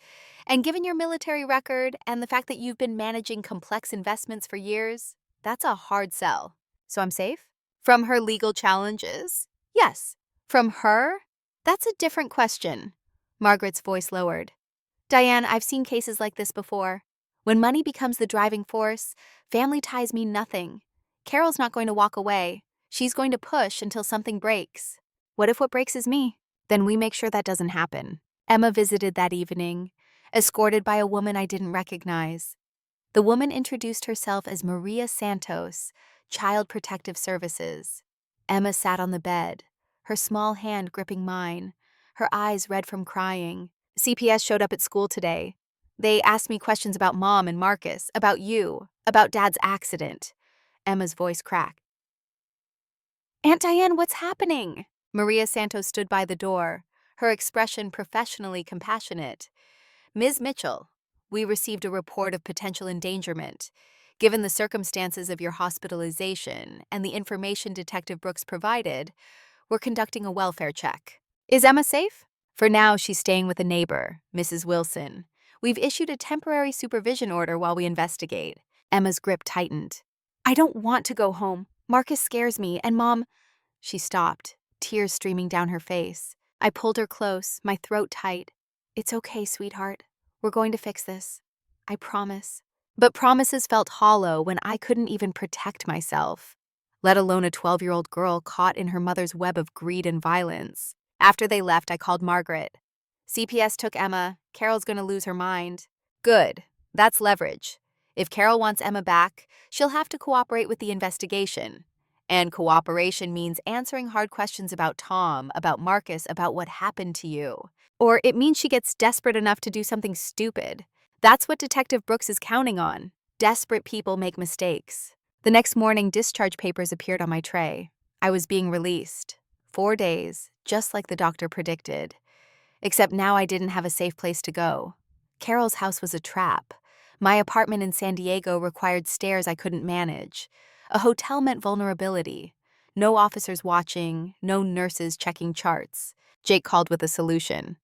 And given your military record and the fact that you've been managing complex investments for years, that's a hard sell. So I'm safe? From her legal challenges? Yes. From her? That's a different question. Margaret's voice lowered. Diane, I've seen cases like this before. When money becomes the driving force, family ties mean nothing. Carol's not going to walk away. She's going to push until something breaks. What if what breaks is me? Then we make sure that doesn't happen. Emma visited that evening, escorted by a woman I didn't recognize. The woman introduced herself as Maria Santos, Child Protective Services. Emma sat on the bed, her small hand gripping mine, her eyes red from crying. CPS showed up at school today. They asked me questions about Mom and Marcus, about you, about Dad's accident. Emma's voice cracked. Aunt Diane, what's happening? Maria Santos stood by the door, her expression professionally compassionate. Ms. Mitchell, we received a report of potential endangerment. Given the circumstances of your hospitalization and the information Detective Brooks provided, we're conducting a welfare check. Is Emma safe? For now, she's staying with a neighbor, Mrs. Wilson. We've issued a temporary supervision order while we investigate. Emma's grip tightened. I don't want to go home. Marcus scares me, and Mom... She stopped, tears streaming down her face. I pulled her close, my throat tight. It's okay, sweetheart. We're going to fix this. I promise. But promises felt hollow when I couldn't even protect myself, let alone a 12-year-old girl caught in her mother's web of greed and violence. After they left, I called Margaret. CPS took Emma. Carol's gonna lose her mind. Good. That's leverage. If Carol wants Emma back, she'll have to cooperate with the investigation. And cooperation means answering hard questions about Tom, about Marcus, about what happened to you. Or it means she gets desperate enough to do something stupid. That's what Detective Brooks is counting on. Desperate people make mistakes. The next morning, discharge papers appeared on my tray. I was being released. 4 days, just like the doctor predicted. Except now I didn't have a safe place to go. Carol's house was a trap. My apartment in San Diego required stairs I couldn't manage. A hotel meant vulnerability. No officers watching, no nurses checking charts. Jake called with a solution.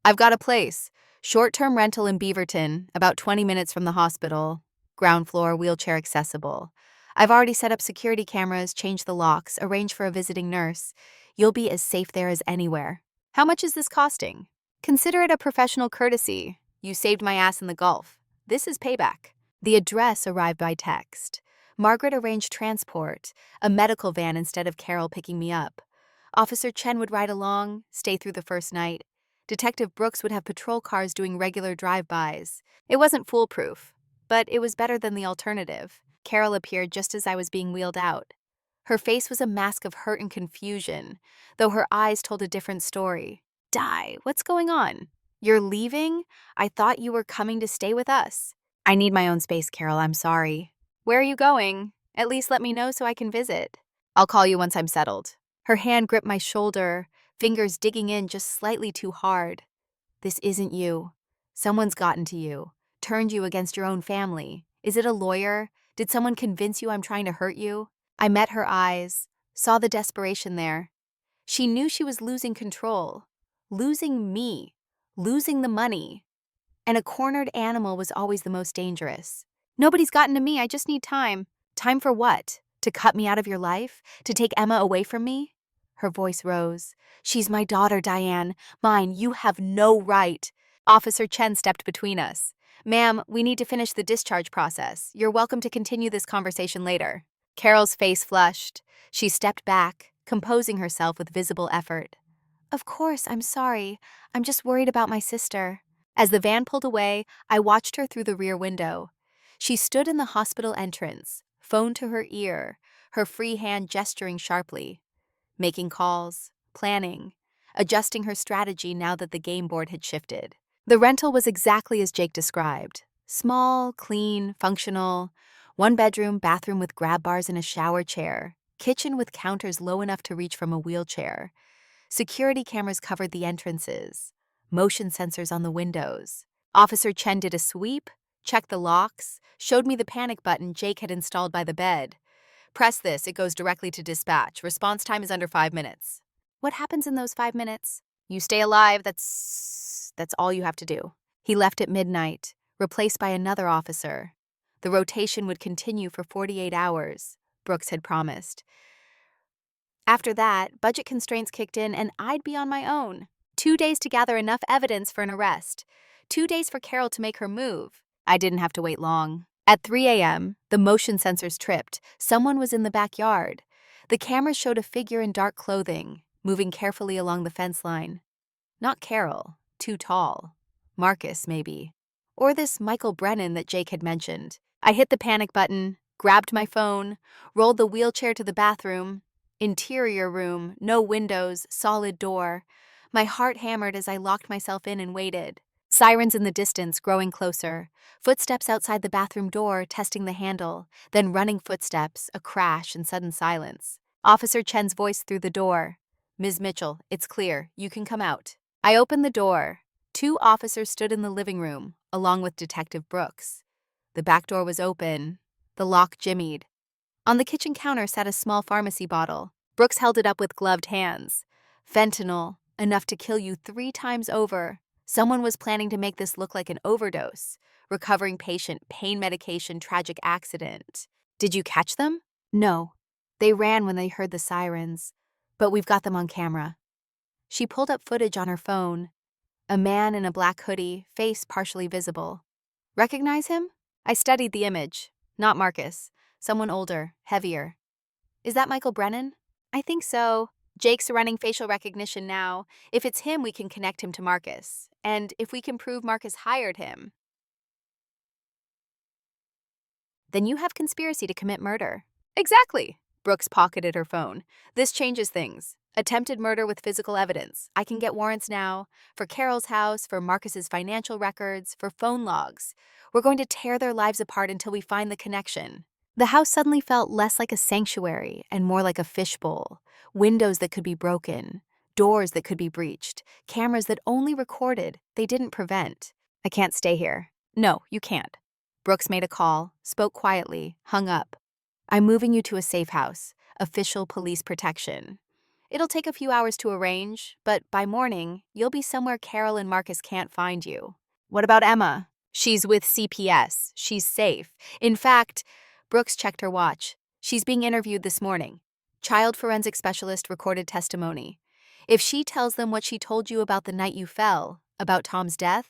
I've got a place. Short-term rental in Beaverton, about 20 minutes from the hospital. Ground floor, wheelchair accessible. I've already set up security cameras, changed the locks, arranged for a visiting nurse. You'll be as safe there as anywhere. How much is this costing? Consider it a professional courtesy. You saved my ass in the Gulf. This is payback. The address arrived by text. Margaret arranged transport, a medical van instead of Carol picking me up. Officer Chen would ride along, stay through the first night. Detective Brooks would have patrol cars doing regular drive-bys. It wasn't foolproof, but it was better than the alternative. Carol appeared just as I was being wheeled out. Her face was a mask of hurt and confusion, though her eyes told a different story. Di, what's going on? You're leaving? I thought you were coming to stay with us. I need my own space, Carol, I'm sorry. Where are you going? At least let me know so I can visit. I'll call you once I'm settled. Her hand gripped my shoulder, fingers digging in just slightly too hard. This isn't you. Someone's gotten to you, turned you against your own family. Is it a lawyer? Did someone convince you I'm trying to hurt you? I met her eyes, saw the desperation there. She knew she was losing control, losing me, losing the money. And a cornered animal was always the most dangerous. Nobody's gotten to me, I just need time. Time for what? To cut me out of your life? To take Emma away from me? Her voice rose. She's my daughter, Diane. Mine, you have no right. Officer Chen stepped between us. Ma'am, we need to finish the discharge process. You're welcome to continue this conversation later. Carol's face flushed. She stepped back, composing herself with visible effort. Of course, I'm sorry. I'm just worried about my sister. As the van pulled away, I watched her through the rear window. She stood in the hospital entrance, phone to her ear, her free hand gesturing sharply, making calls, planning, adjusting her strategy now that the game board had shifted. The rental was exactly as Jake described. Small, clean, functional, 1-bedroom, bathroom with grab bars and a shower chair, kitchen with counters low enough to reach from a wheelchair. Security cameras covered the entrances, motion sensors on the windows. Officer Chen did a sweep, checked the locks, showed me the panic button Jake had installed by the bed. Press this, it goes directly to dispatch. Response time is under 5 minutes. What happens in those 5 minutes? You stay alive, that's all you have to do. He left at midnight, replaced by another officer. The rotation would continue for 48 hours, Brooks had promised. After that, budget constraints kicked in and I'd be on my own. 2 days to gather enough evidence for an arrest. 2 days for Carol to make her move. I didn't have to wait long. At 3 a.m., the motion sensors tripped. Someone was in the backyard. The cameras showed a figure in dark clothing, moving carefully along the fence line. Not Carol, too tall. Marcus, maybe. Or this Michael Brennan that Jake had mentioned. I hit the panic button, grabbed my phone, rolled the wheelchair to the bathroom. Interior room, no windows, solid door. My heart hammered as I locked myself in and waited. Sirens in the distance, growing closer. Footsteps outside the bathroom door, testing the handle. Then running footsteps, a crash, and sudden silence. Officer Chen's voice through the door. Ms. Mitchell, it's clear. You can come out. I opened the door. Two officers stood in the living room, along with Detective Brooks. The back door was open. The lock jimmied. On the kitchen counter sat a small pharmacy bottle. Brooks held it up with gloved hands. Fentanyl, enough to kill you 3 times over. Someone was planning to make this look like an overdose. Recovering patient, pain medication, tragic accident. Did you catch them? No. They ran when they heard the sirens. But we've got them on camera. She pulled up footage on her phone. A man in a black hoodie, face partially visible. Recognize him? I studied the image. Not Marcus. Someone older, heavier. Is that Michael Brennan? I think so. Jake's running facial recognition now. If it's him, we can connect him to Marcus. And if we can prove Marcus hired him, then you have conspiracy to commit murder. Exactly. Brooks pocketed her phone. This changes things. Attempted murder with physical evidence. I can get warrants now. For Carol's house, for Marcus's financial records, for phone logs. We're going to tear their lives apart until we find the connection. The house suddenly felt less like a sanctuary and more like a fishbowl. Windows that could be broken. Doors that could be breached. Cameras that only recorded, they didn't prevent. I can't stay here. No, you can't. Brooks made a call, spoke quietly, hung up. I'm moving you to a safe house, official police protection. It'll take a few hours to arrange, but by morning, you'll be somewhere Carol and Marcus can't find you. What about Emma? She's with CPS. She's safe. In fact, Brooks checked her watch. She's being interviewed this morning. Child forensic specialist recorded testimony. If she tells them what she told you about the night you fell, about Tom's death,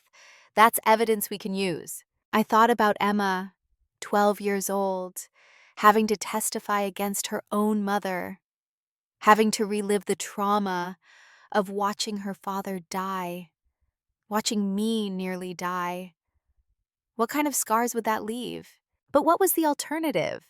that's evidence we can use. I thought about Emma, 12 years old, having to testify against her own mother, having to relive the trauma of watching her father die, watching me nearly die. What kind of scars would that leave? But what was the alternative?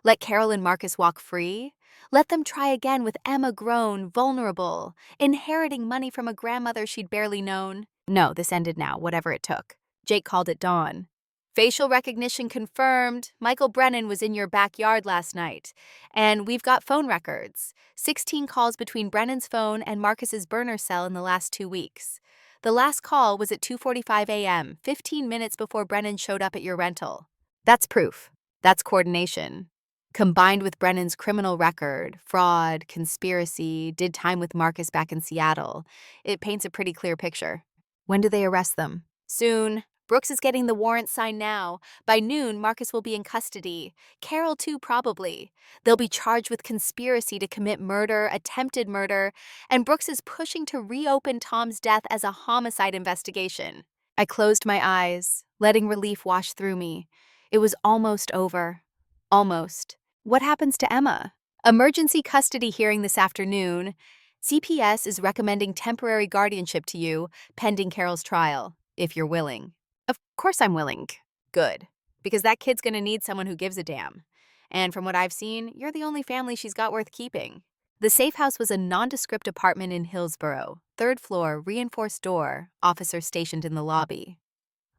Let Carol and Marcus walk free? Let them try again with Emma grown, vulnerable, inheriting money from a grandmother she'd barely known? No, this ended now, whatever it took. Jake called it dawn. Facial recognition confirmed. Michael Brennan was in your backyard last night. And we've got phone records. 16 calls between Brennan's phone and Marcus's burner cell in the last 2 weeks. The last call was at 2:45 a.m., 15 minutes before Brennan showed up at your rental. That's proof. That's coordination. Combined with Brennan's criminal record, fraud, conspiracy, did time with Marcus back in Seattle, it paints a pretty clear picture. When do they arrest them? Soon. Brooks is getting the warrant signed now. By noon, Marcus will be in custody. Carol, too, probably. They'll be charged with conspiracy to commit murder, attempted murder, and Brooks is pushing to reopen Tom's death as a homicide investigation. I closed my eyes, letting relief wash through me. It was almost over. Almost. What happens to Emma? Emergency custody hearing this afternoon. CPS is recommending temporary guardianship to you, pending Carol's trial, if you're willing. Of course I'm willing. Good. Because that kid's gonna need someone who gives a damn. And from what I've seen, you're the only family she's got worth keeping. The safe house was a nondescript apartment in Hillsborough, 3rd floor, reinforced door, officer stationed in the lobby.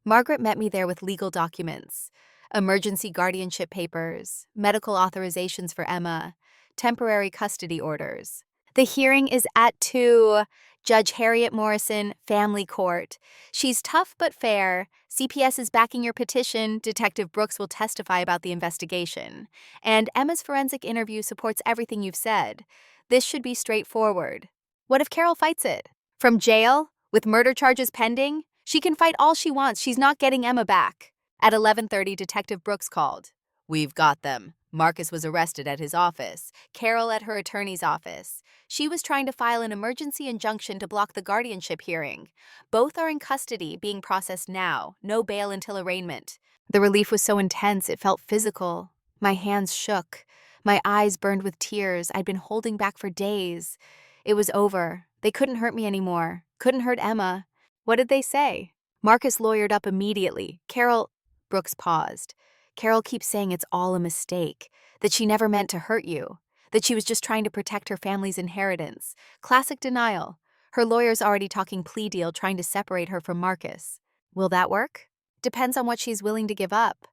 Margaret met me there with legal documents, emergency guardianship papers, medical authorizations for Emma, temporary custody orders. The hearing is at 2. Judge Harriet Morrison, Family Court. She's tough but fair. CPS is backing your petition. Detective Brooks will testify about the investigation. And Emma's forensic interview supports everything you've said. This should be straightforward. What if Carol fights it? From jail? With murder charges pending? She can fight all she wants. She's not getting Emma back. At 11:30, Detective Brooks called. We've got them. Marcus was arrested at his office. Carol at her attorney's office. She was trying to file an emergency injunction to block the guardianship hearing. Both are in custody, being processed now. No bail until arraignment. The relief was so intense, it felt physical. My hands shook. My eyes burned with tears I'd been holding back for days. It was over. They couldn't hurt me anymore. Couldn't hurt Emma. What did they say? Marcus lawyered up immediately. Carol... Brooks paused. Carol keeps saying it's all a mistake, that she never meant to hurt you, that she was just trying to protect her family's inheritance. Classic denial. Her lawyer's already talking plea deal, trying to separate her from Marcus. Will that work? Depends on what she's willing to give up.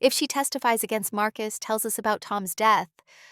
If she testifies against Marcus, tells us about Tom's death,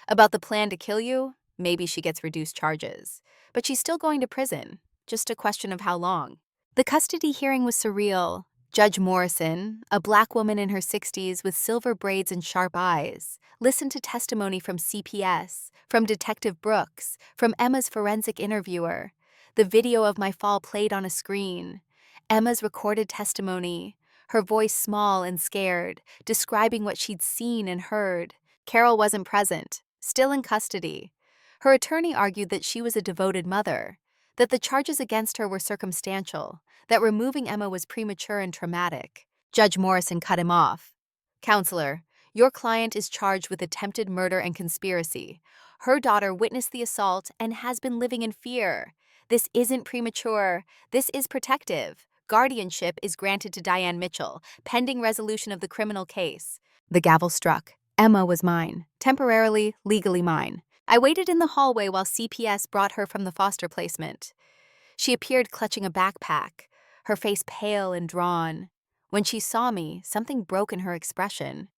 about the plan to kill you, maybe she gets reduced charges. But she's still going to prison, just a question of how long. The custody hearing was surreal. Judge Morrison, a black woman in her 60s with silver braids and sharp eyes, listened to testimony from CPS, from Detective Brooks, from Emma's forensic interviewer. The video of my fall played on a screen. Emma's recorded testimony, her voice small and scared, describing what she'd seen and heard. Carol wasn't present, still in custody. Her attorney argued that she was a devoted mother, that the charges against her were circumstantial, that removing Emma was premature and traumatic. Judge Morrison cut him off. Counselor, your client is charged with attempted murder and conspiracy. Her daughter witnessed the assault and has been living in fear. This isn't premature. This is protective. Guardianship is granted to Diane Mitchell, pending resolution of the criminal case. The gavel struck. Emma was mine. Temporarily, legally mine. I waited in the hallway while CPS brought her from the foster placement. She appeared clutching a backpack, her face pale and drawn. When she saw me, something broke in her expression.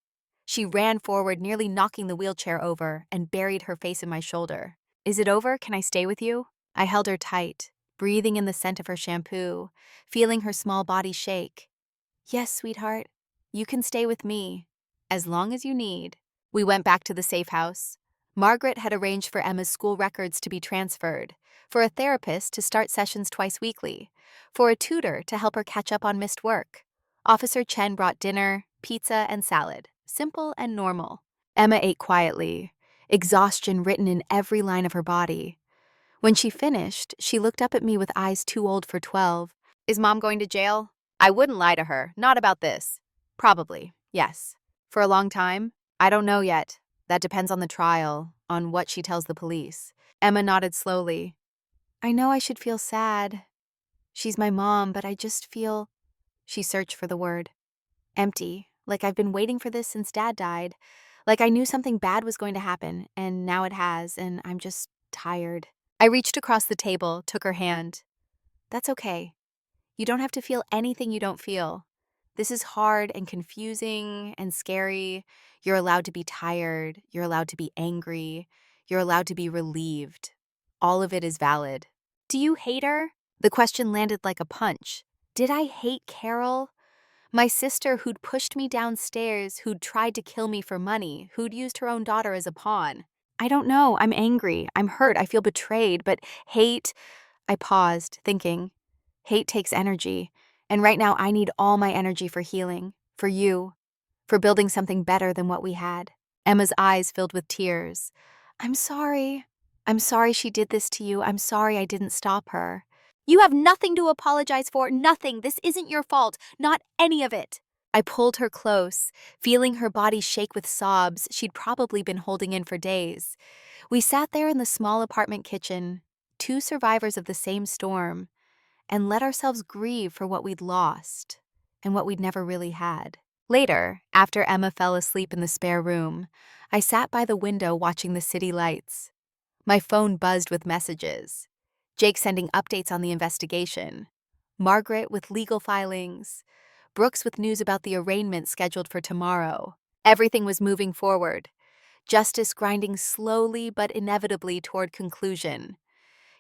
She ran forward, nearly knocking the wheelchair over, and buried her face in my shoulder. Is it over? Can I stay with you? I held her tight, breathing in the scent of her shampoo, feeling her small body shake. Yes, sweetheart, you can stay with me, as long as you need. We went back to the safe house. Margaret had arranged for Emma's school records to be transferred, for a therapist to start sessions twice weekly, for a tutor to help her catch up on missed work. Officer Chen brought dinner, pizza, and salad, simple and normal. Emma ate quietly, exhaustion written in every line of her body. When she finished, she looked up at me with eyes too old for 12. Is Mom going to jail? I wouldn't lie to her, not about this. Probably, yes. For a long time? I don't know yet. That depends on the trial, on what she tells the police. Emma nodded slowly. I know I should feel sad. She's my mom, but I just feel... She searched for the word. Empty, like I've been waiting for this since Dad died. Like I knew something bad was going to happen, and now it has, and I'm just tired. I reached across the table, took her hand. That's okay. You don't have to feel anything you don't feel. This is hard and confusing and scary. You're allowed to be tired. You're allowed to be angry. You're allowed to be relieved. All of it is valid. Do you hate her? The question landed like a punch. Did I hate Carol? My sister who'd pushed me downstairs, who'd tried to kill me for money, who'd used her own daughter as a pawn. I don't know. I'm angry. I'm hurt. I feel betrayed. But hate... I paused, thinking. Hate takes energy. And right now I need all my energy for healing, for you, for building something better than what we had. Emma's eyes filled with tears. I'm sorry. I'm sorry she did this to you. I'm sorry I didn't stop her. You have nothing to apologize for, nothing. This isn't your fault, not any of it. I pulled her close, feeling her body shake with sobs she'd probably been holding in for days. We sat there in the small apartment kitchen, two survivors of the same storm, and let ourselves grieve for what we'd lost and what we'd never really had. Later, after Emma fell asleep in the spare room, I sat by the window watching the city lights. My phone buzzed with messages. Jake sending updates on the investigation. Margaret with legal filings. Brooks with news about the arraignment scheduled for tomorrow. Everything was moving forward. Justice grinding slowly but inevitably toward conclusion.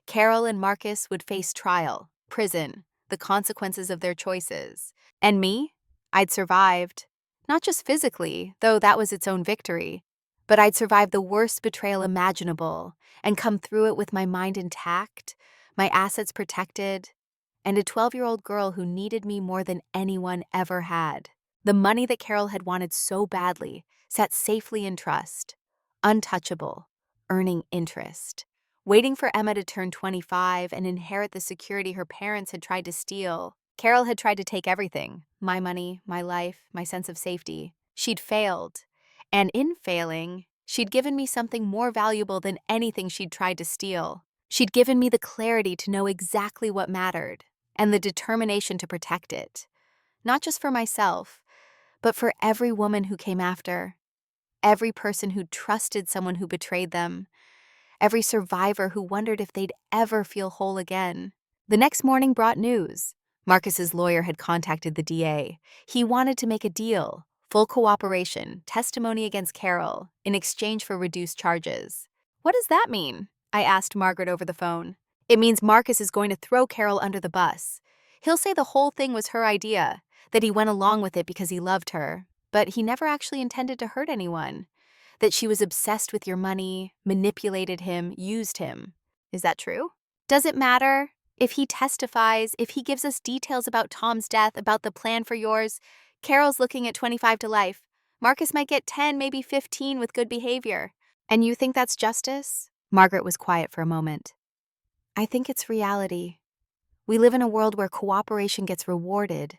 Carol and Marcus would face trial, prison, the consequences of their choices. And me? I'd survived. Not just physically, though that was its own victory, but I'd survived the worst betrayal imaginable and come through it with my mind intact, my assets protected, and a 12-year-old girl who needed me more than anyone ever had. The money that Carol had wanted so badly sat safely in trust, untouchable, earning interest. Waiting for Emma to turn 25 and inherit the security her parents had tried to steal. Carol had tried to take everything, my money, my life, my sense of safety. She'd failed. And in failing, she'd given me something more valuable than anything she'd tried to steal. She'd given me the clarity to know exactly what mattered, and the determination to protect it. Not just for myself, but for every woman who came after, every person who trusted someone who betrayed them, every survivor who wondered if they'd ever feel whole again. The next morning brought news. Marcus's lawyer had contacted the DA. He wanted to make a deal, full cooperation, testimony against Carol, in exchange for reduced charges. What does that mean? I asked Margaret over the phone. It means Marcus is going to throw Carol under the bus. He'll say the whole thing was her idea, that he went along with it because he loved her, but he never actually intended to hurt anyone. That she was obsessed with your money, manipulated him, used him. Is that true? Does it matter? If he testifies, if he gives us details about Tom's death, about the plan for yours, Carol's looking at 25 to life. Marcus might get 10, maybe 15 with good behavior. And you think that's justice? Margaret was quiet for a moment. I think it's reality. We live in a world where cooperation gets rewarded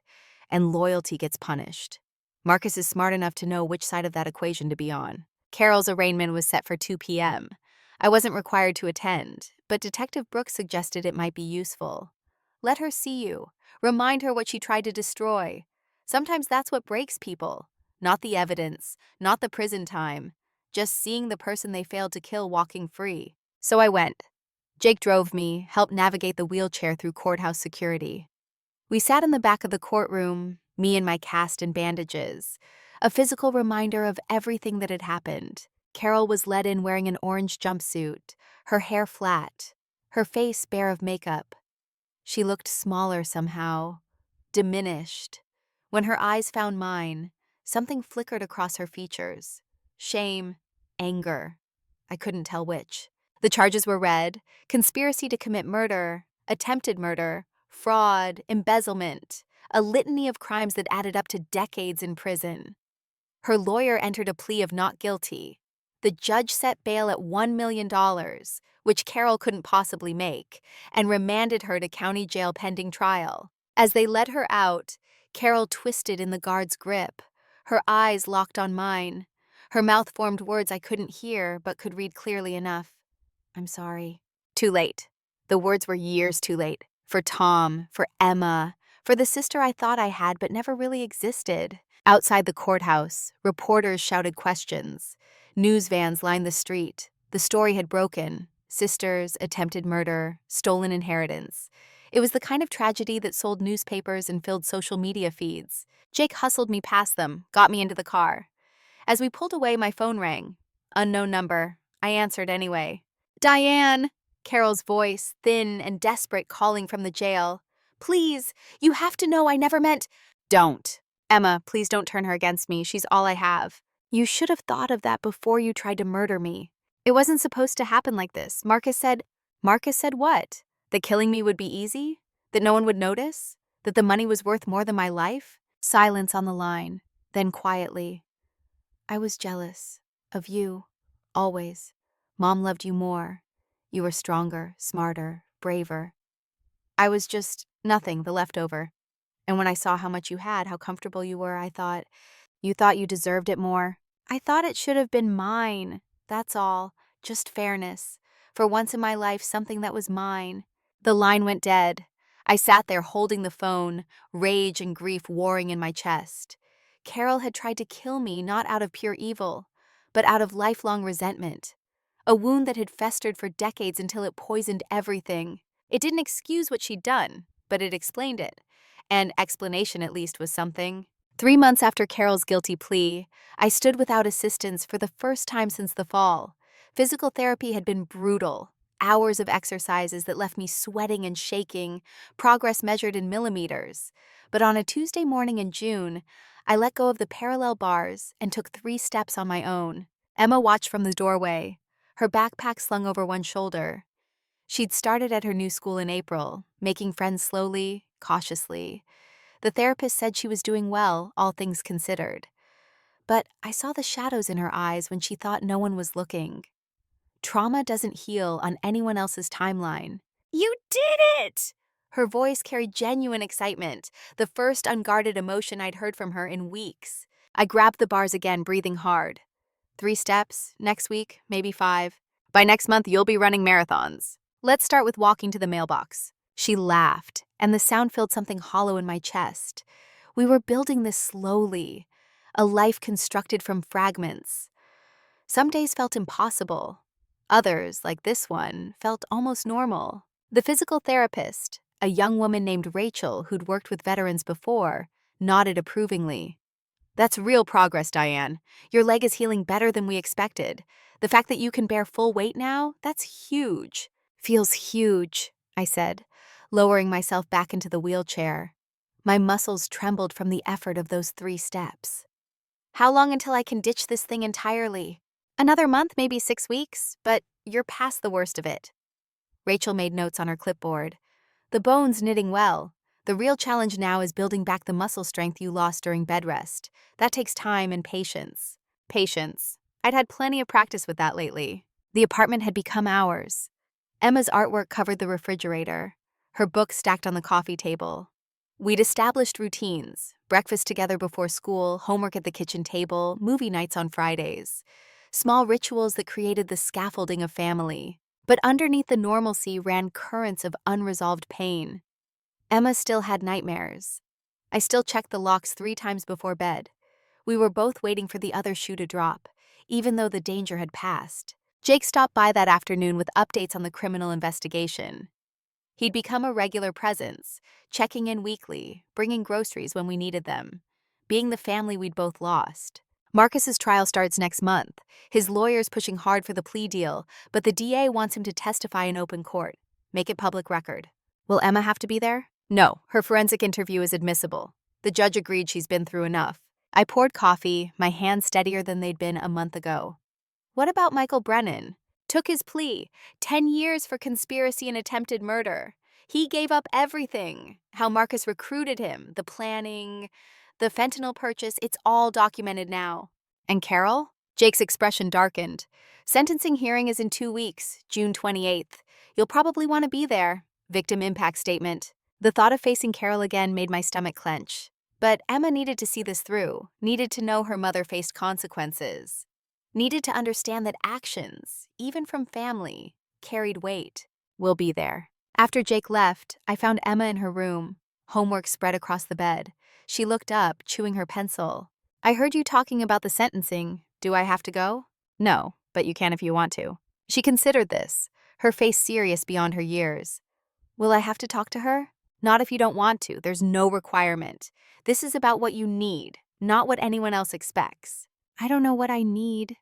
and loyalty gets punished. Marcus is smart enough to know which side of that equation to be on. Carol's arraignment was set for 2 p.m. I wasn't required to attend, but Detective Brooks suggested it might be useful. Let her see you. Remind her what she tried to destroy. Sometimes that's what breaks people. Not the evidence, not the prison time. Just seeing the person they failed to kill walking free. So I went. Jake drove me, helped navigate the wheelchair through courthouse security. We sat in the back of the courtroom, me in my cast and bandages, a physical reminder of everything that had happened. Carol was led in wearing an orange jumpsuit, her hair flat, her face bare of makeup. She looked smaller somehow, diminished. When her eyes found mine, something flickered across her features. Shame, anger. I couldn't tell which. The charges were read: conspiracy to commit murder, attempted murder, fraud, embezzlement, a litany of crimes that added up to decades in prison. Her lawyer entered a plea of not guilty. The judge set bail at $1 million, which Carol couldn't possibly make, and remanded her to county jail pending trial. As they led her out, Carol twisted in the guard's grip. Her eyes locked on mine. Her mouth formed words I couldn't hear but could read clearly enough. I'm sorry. Too late. The words were years too late. For Tom, for Emma, for the sister I thought I had but never really existed. Outside the courthouse, reporters shouted questions. News vans lined the street. The story had broken. Sisters, attempted murder, stolen inheritance. It was the kind of tragedy that sold newspapers and filled social media feeds. Jake hustled me past them, got me into the car. As we pulled away, my phone rang. Unknown number. I answered anyway. Diane! Carol's voice, thin and desperate, calling from the jail. Please, you have to know I never meant— Don't. Emma, please don't turn her against me. She's all I have. You should have thought of that before you tried to murder me. It wasn't supposed to happen like this. Marcus said what? That killing me would be easy? That no one would notice? That the money was worth more than my life? Silence on the line. Then quietly. I was jealous. Of you. Always. Mom loved you more. You were stronger, smarter, braver. I was just nothing, the leftover. And when I saw how much you had, how comfortable you were, I thought, you thought you deserved it more. I thought it should have been mine. That's all. Just fairness. For once in my life, something that was mine. The line went dead. I sat there holding the phone, rage and grief warring in my chest. Carol had tried to kill me not out of pure evil, but out of lifelong resentment. A wound that had festered for decades until it poisoned everything. It didn't excuse what she'd done, but it explained it. And explanation, at least, was something. 3 months after Carol's guilty plea, I stood without assistance for the first time since the fall. Physical therapy had been brutal. Hours of exercises that left me sweating and shaking, progress measured in millimeters. But on a Tuesday morning in June, I let go of the parallel bars and took 3 steps on my own. Emma watched from the doorway, her backpack slung over one shoulder. She'd started at her new school in April, making friends slowly, cautiously. The therapist said she was doing well, all things considered. But I saw the shadows in her eyes when she thought no one was looking. Trauma doesn't heal on anyone else's timeline. You did it! Her voice carried genuine excitement, the first unguarded emotion I'd heard from her in weeks. I grabbed the bars again, breathing hard. 3 steps, next week, maybe 5. By next month, you'll be running marathons. Let's start with walking to the mailbox. She laughed, and the sound filled something hollow in my chest. We were building this slowly, a life constructed from fragments. Some days felt impossible. Others, like this one, felt almost normal. The physical therapist, A young woman named Rachel, who'd worked with veterans before, nodded approvingly. That's real progress, Diane. Your leg is healing better than we expected. The fact that you can bear full weight now, that's huge. Feels huge, I said, lowering myself back into the wheelchair. My muscles trembled from the effort of those 3 steps. How long until I can ditch this thing entirely? Another month, maybe 6 weeks, but you're past the worst of it. Rachel made notes on her clipboard. The bone's knitting well. The real challenge now is building back the muscle strength you lost during bed rest. That takes time and patience. Patience. I'd had plenty of practice with that lately. The apartment had become ours. Emma's artwork covered the refrigerator, her books stacked on the coffee table. We'd established routines: breakfast together before school, homework at the kitchen table, movie nights on Fridays. Small rituals that created the scaffolding of family. But underneath the normalcy ran currents of unresolved pain. Emma still had nightmares. I still checked the locks 3 times before bed. We were both waiting for the other shoe to drop, even though the danger had passed. Jake stopped by that afternoon with updates on the criminal investigation. He'd become a regular presence, checking in weekly, bringing groceries when we needed them, being the family we'd both lost. Marcus's trial starts next month. His lawyer's pushing hard for the plea deal, but the DA wants him to testify in open court, make it public record. Will Emma have to be there? No, her forensic interview is admissible. The judge agreed she's been through enough. I poured coffee, my hands steadier than they'd been a month ago. What about Michael Brennan? Took his plea, 10 years for conspiracy and attempted murder. He gave up everything. How Marcus recruited him, the planning, the fentanyl purchase, it's all documented now. And Carol? Jake's expression darkened. Sentencing hearing is in 2 weeks, June 28th. You'll probably want to be there. Victim impact statement. The thought of facing Carol again made my stomach clench. But Emma needed to see this through, needed to know her mother faced consequences, needed to understand that actions, even from family, carried weight. We'll be there. After Jake left, I found Emma in her room, homework spread across the bed. She looked up, chewing her pencil. I heard you talking about the sentencing. Do I have to go? No, but you can if you want to. She considered this, her face serious beyond her years. Will I have to talk to her? Not if you don't want to. There's no requirement. This is about what you need, not what anyone else expects. I don't know what I need.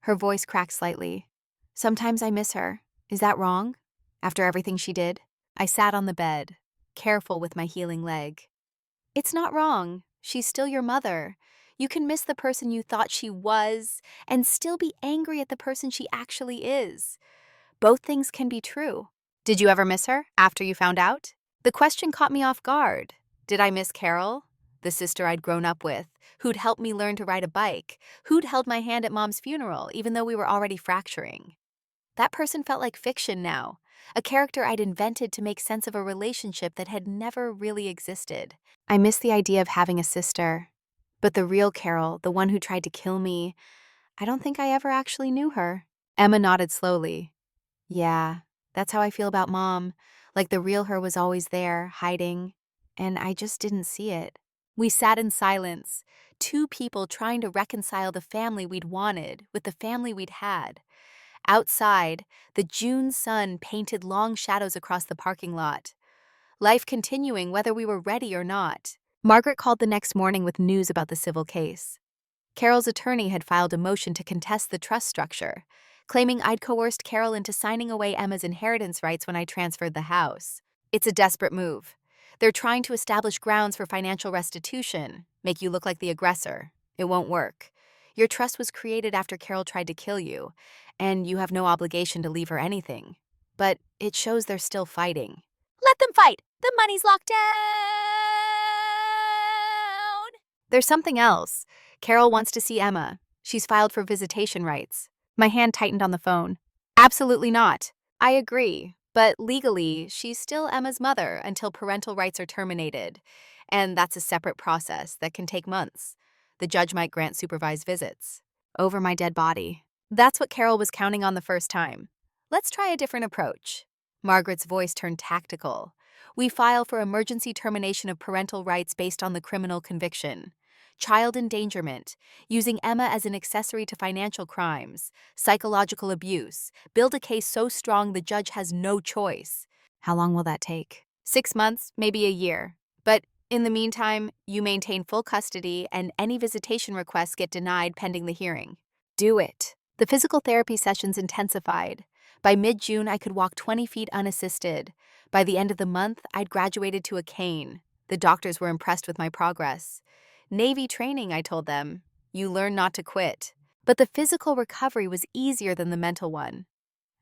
Her voice cracked slightly. Sometimes I miss her. Is that wrong? After everything she did? I sat on the bed, careful with my healing leg. It's not wrong. She's still your mother. You can miss the person you thought she was and still be angry at the person she actually is. Both things can be true. Did you ever miss her after you found out? The question caught me off guard. Did I miss Carol, the sister I'd grown up with, who'd helped me learn to ride a bike, who'd held my hand at Mom's funeral even though we were already fracturing? That person felt like fiction now, a character I'd invented to make sense of a relationship that had never really existed. I miss the idea of having a sister. But the real Carol, the one who tried to kill me, I don't think I ever actually knew her. Emma nodded slowly. Yeah, that's how I feel about Mom. Like the real her was always there, hiding, and I just didn't see it. We sat in silence, 2 people trying to reconcile the family we'd wanted with the family we'd had. Outside, the June sun painted long shadows across the parking lot. Life continuing whether we were ready or not. Margaret called the next morning with news about the civil case. Carol's attorney had filed a motion to contest the trust structure, claiming I'd coerced Carol into signing away Emma's inheritance rights when I transferred the house. It's a desperate move. They're trying to establish grounds for financial restitution, make you look like the aggressor. It won't work. Your trust was created after Carol tried to kill you, and you have no obligation to leave her anything. But it shows they're still fighting. Let them fight! The money's locked down! There's something else. Carol wants to see Emma. She's filed for visitation rights. My hand tightened on the phone. Absolutely not. I agree, but legally, she's still Emma's mother until parental rights are terminated. And that's a separate process that can take months. The judge might grant supervised visits. Over my dead body. That's what Carol was counting on the first time. Let's try a different approach. Margaret's voice turned tactical. We file for emergency termination of parental rights based on the criminal conviction. Child endangerment, using Emma as an accessory to financial crimes, psychological abuse, build a case so strong the judge has no choice. How long will that take? 6 months, maybe a year. But in the meantime, you maintain full custody and any visitation requests get denied pending the hearing. Do it. The physical therapy sessions intensified. By mid-June, I could walk 20 feet unassisted. By the end of the month, I'd graduated to a cane. The doctors were impressed with my progress. Navy training, I told them. You learn not to quit. But the physical recovery was easier than the mental one.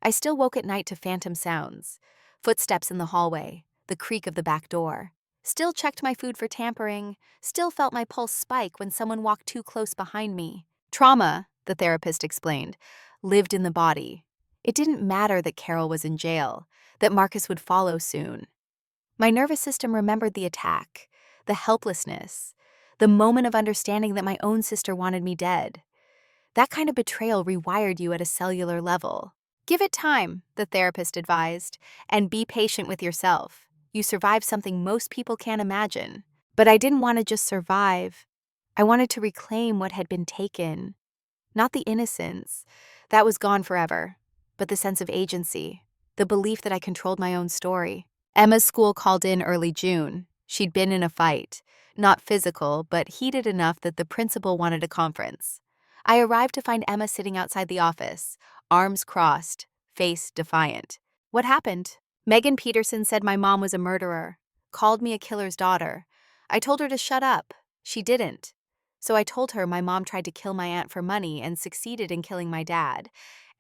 I still woke at night to phantom sounds. Footsteps in the hallway, the creak of the back door. Still checked my food for tampering, still felt my pulse spike when someone walked too close behind me. Trauma, the therapist explained, lived in the body. It didn't matter that Carol was in jail, that Marcus would follow soon. My nervous system remembered the attack, the helplessness, the moment of understanding that my own sister wanted me dead. That kind of betrayal rewired you at a cellular level. Give it time, the therapist advised, and be patient with yourself. You survived something most people can't imagine. But I didn't want to just survive. I wanted to reclaim what had been taken. Not the innocence. That was gone forever. But the sense of agency. The belief that I controlled my own story. Emma's school called in early June. She'd been in a fight. Not physical, but heated enough that the principal wanted a conference. I arrived to find Emma sitting outside the office, arms crossed, face defiant. What happened? Megan Peterson said my mom was a murderer, called me a killer's daughter. I told her to shut up. She didn't. So I told her my mom tried to kill my aunt for money and succeeded in killing my dad.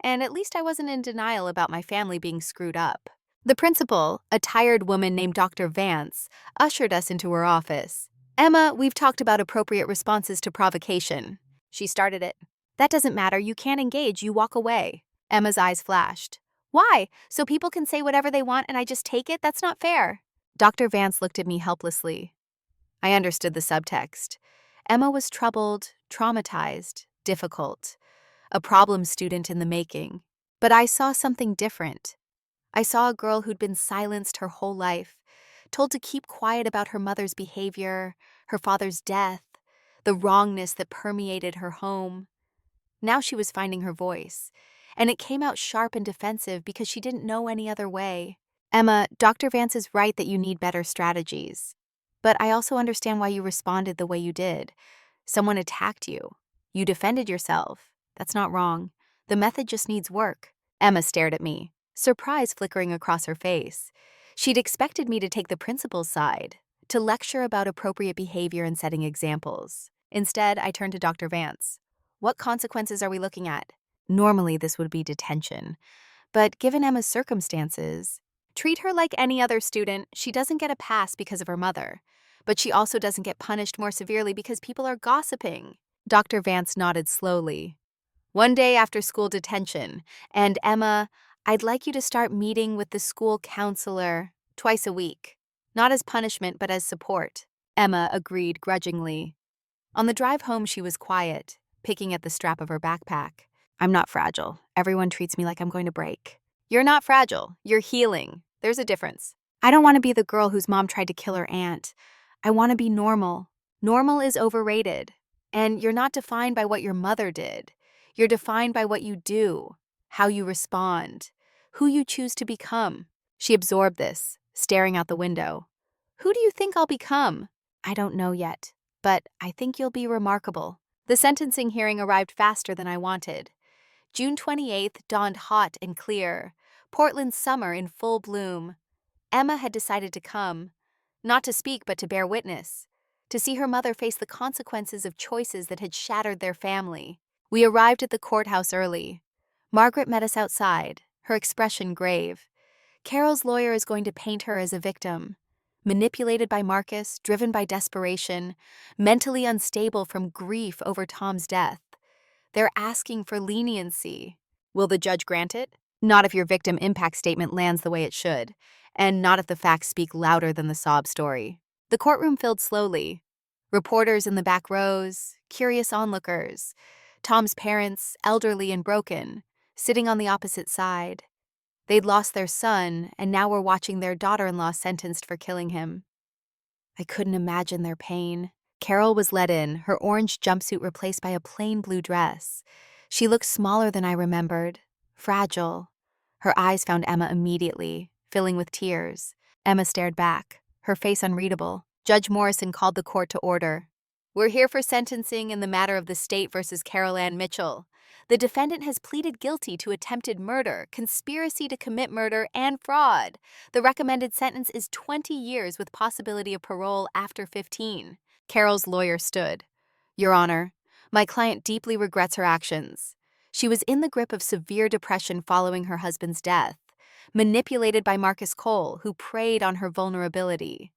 And at least I wasn't in denial about my family being screwed up. The principal, a tired woman named Dr. Vance, ushered us into her office. Emma, we've talked about appropriate responses to provocation. She started it. That doesn't matter. You can't engage. You walk away. Emma's eyes flashed. Why? So people can say whatever they want and I just take it? That's not fair. Dr. Vance looked at me helplessly. I understood the subtext. Emma was troubled, traumatized, difficult. A problem student in the making. But I saw something different. I saw a girl who'd been silenced her whole life, told to keep quiet about her mother's behavior, her father's death, the wrongness that permeated her home. Now she was finding her voice, and it came out sharp and defensive because she didn't know any other way. Emma, Dr. Vance is right that you need better strategies. But I also understand why you responded the way you did. Someone attacked you. You defended yourself. That's not wrong. The method just needs work. Emma stared at me, surprise flickering across her face. She'd expected me to take the principal's side, to lecture about appropriate behavior and setting examples. Instead, I turned to Dr. Vance. What consequences are we looking at? Normally, this would be detention. But given Emma's circumstances, treat her like any other student. She doesn't get a pass because of her mother. But she also doesn't get punished more severely because people are gossiping. Dr. Vance nodded slowly. One day after school detention, and Emma, I'd like you to start meeting with the school counselor twice a week. Not as punishment, but as support. Emma agreed grudgingly. On the drive home, she was quiet, picking at the strap of her backpack. I'm not fragile. Everyone treats me like I'm going to break. You're not fragile. You're healing. There's a difference. I don't want to be the girl whose mom tried to kill her aunt. I want to be normal. Normal is overrated. And you're not defined by what your mother did. You're defined by what you do, how you respond, who you choose to become. She absorbed this, staring out the window. Who do you think I'll become? I don't know yet. But I think you'll be remarkable. The sentencing hearing arrived faster than I wanted. June 28th dawned hot and clear, Portland's summer in full bloom. Emma had decided to come, not to speak but to bear witness, to see her mother face the consequences of choices that had shattered their family. We arrived at the courthouse early. Margaret met us outside, her expression grave. Carol's lawyer is going to paint her as a victim. Manipulated by Marcus, driven by desperation, mentally unstable from grief over Tom's death. They're asking for leniency. Will the judge grant it? Not if your victim impact statement lands the way it should, and not if the facts speak louder than the sob story. The courtroom filled slowly. Reporters in the back rows, curious onlookers. Tom's parents, elderly and broken, sitting on the opposite side. They'd lost their son, and now were watching their daughter-in-law sentenced for killing him. I couldn't imagine their pain. Carol was let in, her orange jumpsuit replaced by a plain blue dress. She looked smaller than I remembered, fragile. Her eyes found Emma immediately, filling with tears. Emma stared back, her face unreadable. Judge Morrison called the court to order. We're here for sentencing in the matter of the state versus Carol Ann Mitchell. The defendant has pleaded guilty to attempted murder, conspiracy to commit murder, and fraud. The recommended sentence is 20 years with possibility of parole after 15. Carol's lawyer stood. Your Honor, my client deeply regrets her actions. She was in the grip of severe depression following her husband's death, manipulated by Marcus Cole, who preyed on her vulnerability.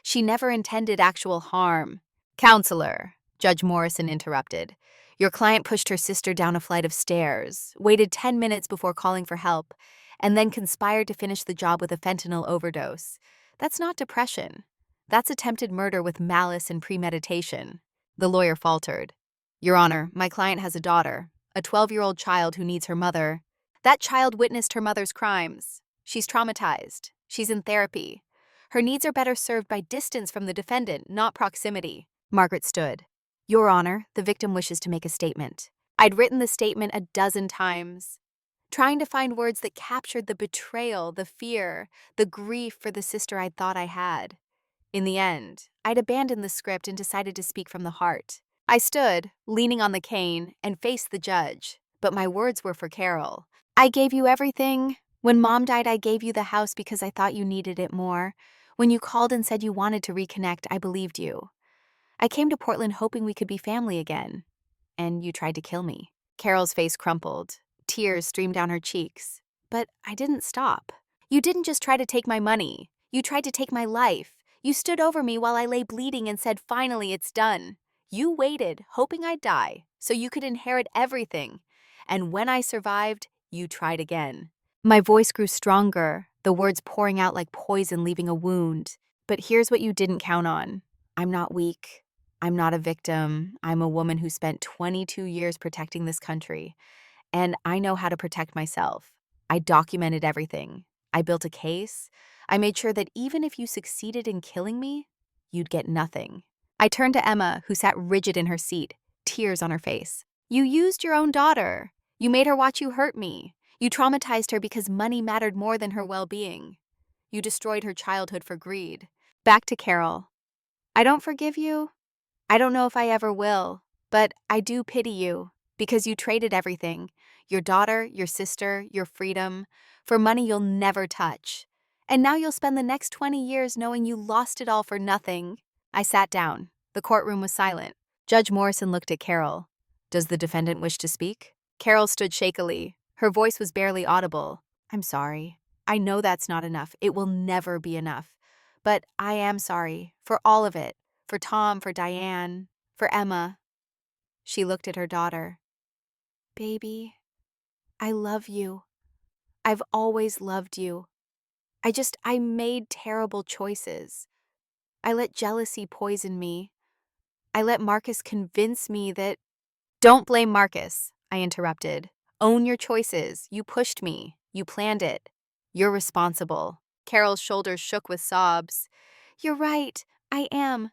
She never intended actual harm. Counselor, Judge Morrison interrupted. Your client pushed her sister down a flight of stairs, waited 10 minutes before calling for help, and then conspired to finish the job with a fentanyl overdose. That's not depression. That's attempted murder with malice and premeditation. The lawyer faltered. Your Honor, my client has a daughter, a 12-year-old child who needs her mother. That child witnessed her mother's crimes. She's traumatized. She's in therapy. Her needs are better served by distance from the defendant, not proximity. Margaret stood. Your Honor, the victim wishes to make a statement. I'd written the statement a dozen times, trying to find words that captured the betrayal, the fear, the grief for the sister I thought I had. In the end, I'd abandoned the script and decided to speak from the heart. I stood, leaning on the cane, and faced the judge, but my words were for Carol. I gave you everything. When Mom died, I gave you the house because I thought you needed it more. When you called and said you wanted to reconnect, I believed you. I came to Portland hoping we could be family again. And you tried to kill me. Carol's face crumpled. Tears streamed down her cheeks. But I didn't stop. You didn't just try to take my money. You tried to take my life. You stood over me while I lay bleeding and said, finally, it's done. You waited, hoping I'd die, so you could inherit everything. And when I survived, you tried again. My voice grew stronger, the words pouring out like poison leaving a wound. But here's what you didn't count on. I'm not weak. I'm not a victim. I'm a woman who spent 22 years protecting this country. And I know how to protect myself. I documented everything. I built a case. I made sure that even if you succeeded in killing me, you'd get nothing. I turned to Emma, who sat rigid in her seat, tears on her face. You used your own daughter. You made her watch you hurt me. You traumatized her because money mattered more than her well-being. You destroyed her childhood for greed. Back to Carol. I don't forgive you. I don't know if I ever will, but I do pity you because you traded everything. Your daughter, your sister, your freedom, for money you'll never touch. And now you'll spend the next 20 years knowing you lost it all for nothing. I sat down. The courtroom was silent. Judge Morrison looked at Carol. Does the defendant wish to speak? Carol stood shakily. Her voice was barely audible. I'm sorry. I know that's not enough. It will never be enough. But I am sorry for all of it. For Tom, for Diane, for Emma. She looked at her daughter. Baby, I love you. I've always loved you. I made terrible choices. I let jealousy poison me. I let Marcus convince me that... Don't blame Marcus, I interrupted. Own your choices. You pushed me. You planned it. You're responsible. Carol's shoulders shook with sobs. You're right. I am.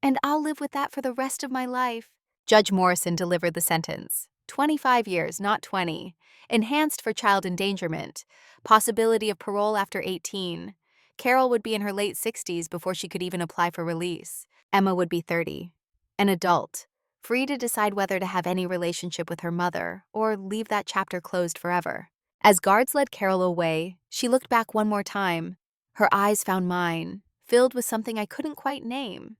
And I'll live with that for the rest of my life. Judge Morrison delivered the sentence. 25 years, not 20. Enhanced for child endangerment. Possibility of parole after 18. Carol would be in her late 60s before she could even apply for release. Emma would be 30. An adult, free to decide whether to have any relationship with her mother or leave that chapter closed forever. As guards led Carol away, she looked back one more time. Her eyes found mine, filled with something I couldn't quite name.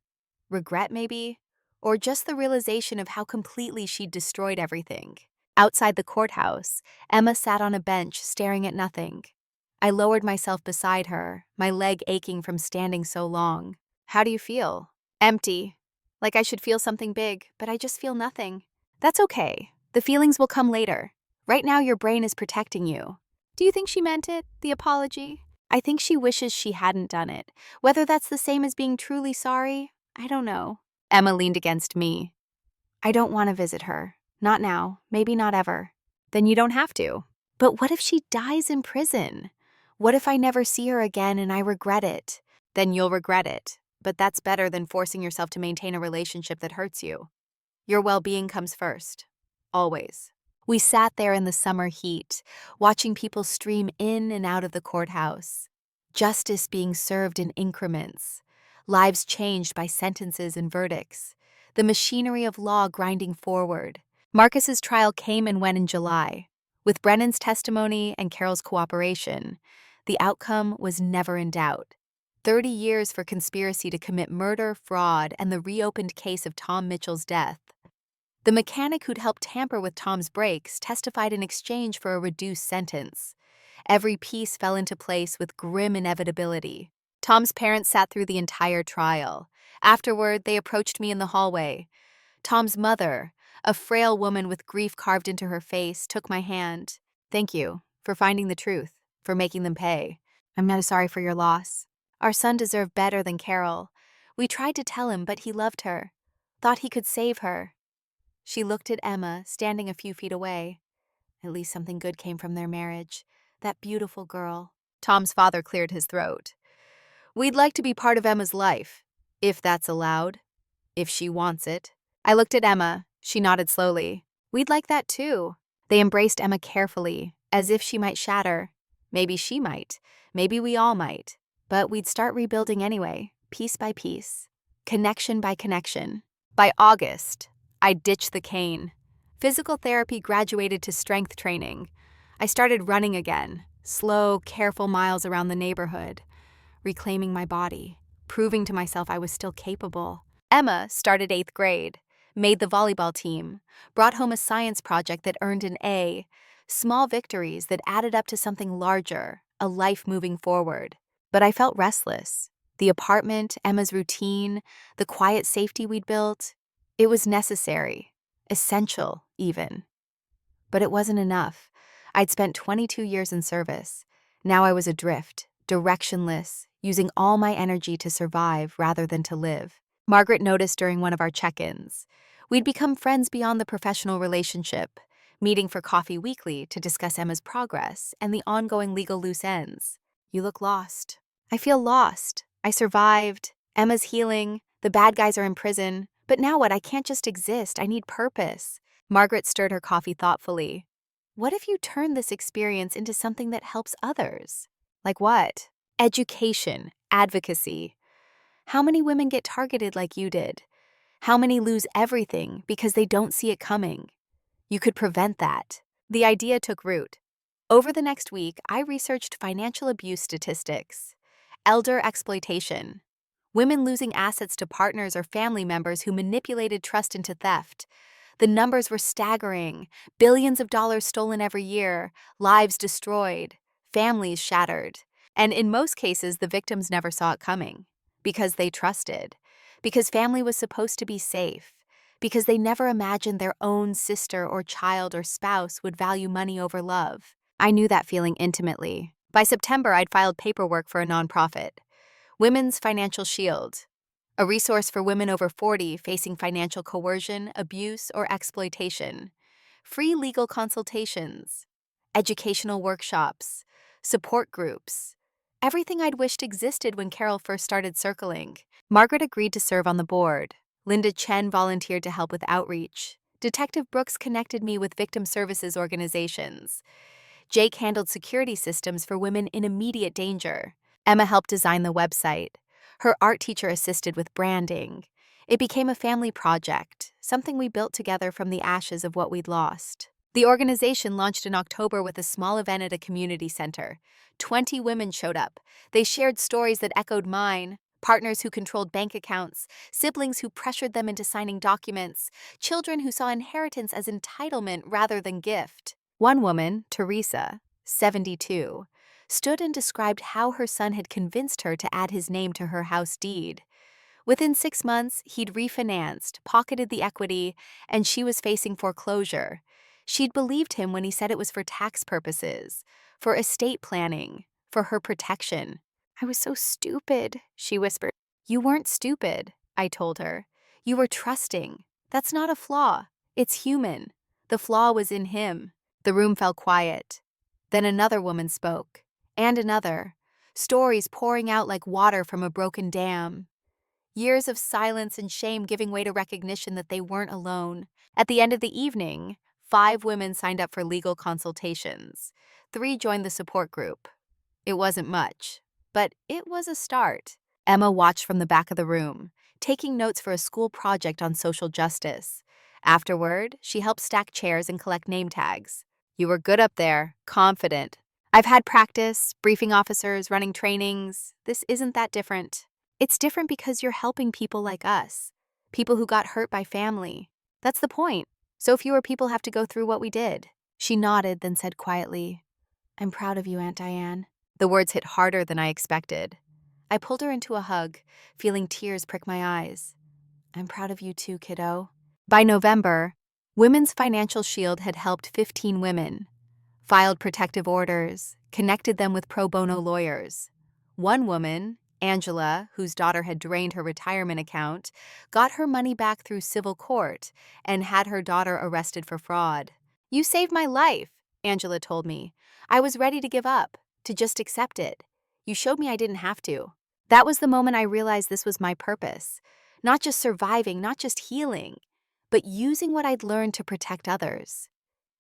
Regret, maybe? Or just the realization of how completely she'd destroyed everything. Outside the courthouse, Emma sat on a bench staring at nothing. I lowered myself beside her, my leg aching from standing so long. How do you feel? Empty. Like I should feel something big, but I just feel nothing. That's okay. The feelings will come later. Right now your brain is protecting you. Do you think she meant it, the apology? I think she wishes she hadn't done it. Whether that's the same as being truly sorry, I don't know. Emma leaned against me. I don't want to visit her. Not now. Maybe not ever. Then you don't have to. But what if she dies in prison? What if I never see her again and I regret it? Then you'll regret it. But that's better than forcing yourself to maintain a relationship that hurts you. Your well-being comes first. Always. We sat there in the summer heat, watching people stream in and out of the courthouse. Justice being served in increments. Lives changed by sentences and verdicts. The machinery of law grinding forward. Marcus's trial came and went in July. With Brennan's testimony and Carol's cooperation, the outcome was never in doubt. 30 years for conspiracy to commit murder, fraud, and the reopened case of Tom Mitchell's death. The mechanic who'd helped tamper with Tom's brakes testified in exchange for a reduced sentence. Every piece fell into place with grim inevitability. Tom's parents sat through the entire trial. Afterward, they approached me in the hallway. Tom's mother, a frail woman with grief carved into her face, took my hand. "Thank you for finding the truth, for making them pay. I'm not sorry for your loss. Our son deserved better than Carol. We tried to tell him, but he loved her, thought he could save her." She looked at Emma, standing a few feet away. "At least something good came from their marriage. That beautiful girl." Tom's father cleared his throat. "We'd like to be part of Emma's life, if that's allowed, if she wants it." I looked at Emma. She nodded slowly. "We'd like that too." They embraced Emma carefully, as if she might shatter. Maybe she might. Maybe we all might. But we'd start rebuilding anyway, piece by piece, connection by connection. By August, I ditched the cane. Physical therapy graduated to strength training. I started running again, slow, careful miles around the neighborhood, reclaiming my body, proving to myself I was still capable. Emma started 8th grade, made the volleyball team, brought home a science project that earned an A, small victories that added up to something larger, a life moving forward. But I felt restless. The apartment, Emma's routine, the quiet safety we'd built, it was necessary, essential even. But it wasn't enough. I'd spent 22 years in service. Now I was adrift, directionless, using all my energy to survive rather than to live. Margaret noticed during one of our check-ins. We'd become friends beyond the professional relationship, meeting for coffee weekly to discuss Emma's progress and the ongoing legal loose ends. "You look lost." "I feel lost. I survived. Emma's healing. The bad guys are in prison. But now what? I can't just exist. I need purpose." Margaret stirred her coffee thoughtfully. "What if you turn this experience into something that helps others?" "Like what?" "Education, advocacy. How many women get targeted like you did? How many lose everything because they don't see it coming? You could prevent that." The idea took root. Over the next week, I researched financial abuse statistics, elder exploitation, women losing assets to partners or family members who manipulated trust into theft. The numbers were staggering. Billions of dollars stolen every year, lives destroyed, families shattered. And in most cases, the victims never saw it coming. Because they trusted. Because family was supposed to be safe. Because they never imagined their own sister or child or spouse would value money over love. I knew that feeling intimately. By September, I'd filed paperwork for a nonprofit, Women's Financial Shield, a resource for women over 40 facing financial coercion, abuse, or exploitation. Free legal consultations, educational workshops, support groups. Everything I'd wished existed when Carol first started circling. Margaret agreed to serve on the board. Linda Chen volunteered to help with outreach. Detective Brooks connected me with victim services organizations. Jake handled security systems for women in immediate danger. Emma helped design the website. Her art teacher assisted with branding. It became a family project, something we built together from the ashes of what we'd lost. The organization launched in October with a small event at a community center. 20 women showed up. They shared stories that echoed mine. Partners who controlled bank accounts, siblings who pressured them into signing documents, children who saw inheritance as entitlement rather than gift. One woman, Teresa, 72, stood and described how her son had convinced her to add his name to her house deed. Within 6 months, he'd refinanced, pocketed the equity, and she was facing foreclosure. She'd believed him when he said it was for tax purposes, for estate planning, for her protection. "I was so stupid," she whispered. "You weren't stupid," I told her. "You were trusting. That's not a flaw. It's human. The flaw was in him." The room fell quiet. Then another woman spoke, and another, stories pouring out like water from a broken dam. Years of silence and shame giving way to recognition that they weren't alone. At the end of the evening, 5 women signed up for legal consultations. 3 joined the support group. It wasn't much, but it was a start. Emma watched from the back of the room, taking notes for a school project on social justice. Afterward, she helped stack chairs and collect name tags. You were good up there, confident. I've had practice, briefing officers, running trainings. This isn't that different. It's different because you're helping people like us, people who got hurt by family. That's the point. So fewer people have to go through what we did. She nodded, then said quietly, I'm proud of you, Aunt Diane. The words hit harder than I expected. I pulled her into a hug, feeling tears prick my eyes. I'm proud of you too, kiddo. By November, Women's Financial Shield had helped 15 women, filed protective orders, connected them with pro bono lawyers. One woman, Angela, whose daughter had drained her retirement account, got her money back through civil court and had her daughter arrested for fraud. You saved my life, Angela told me. I was ready to give up, to just accept it. You showed me I didn't have to. That was the moment I realized this was my purpose. Not just surviving, not just healing, but using what I'd learned to protect others.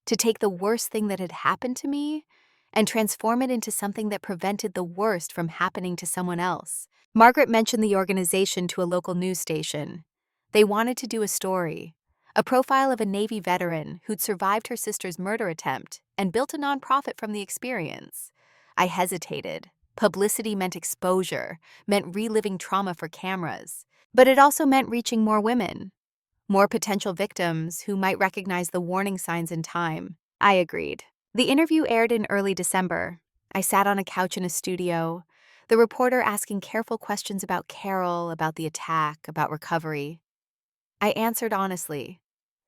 To take the worst thing that had happened to me and transform it into something that prevented the worst from happening to someone else. Margaret mentioned the organization to a local news station. They wanted to do a story, a profile of a Navy veteran who'd survived her sister's murder attempt and built a nonprofit from the experience. I hesitated. Publicity meant exposure, meant reliving trauma for cameras. But it also meant reaching more women, more potential victims who might recognize the warning signs in time. I agreed. The interview aired in early December. I sat on a couch in a studio, the reporter asking careful questions about Carol, about the attack, about recovery. I answered honestly,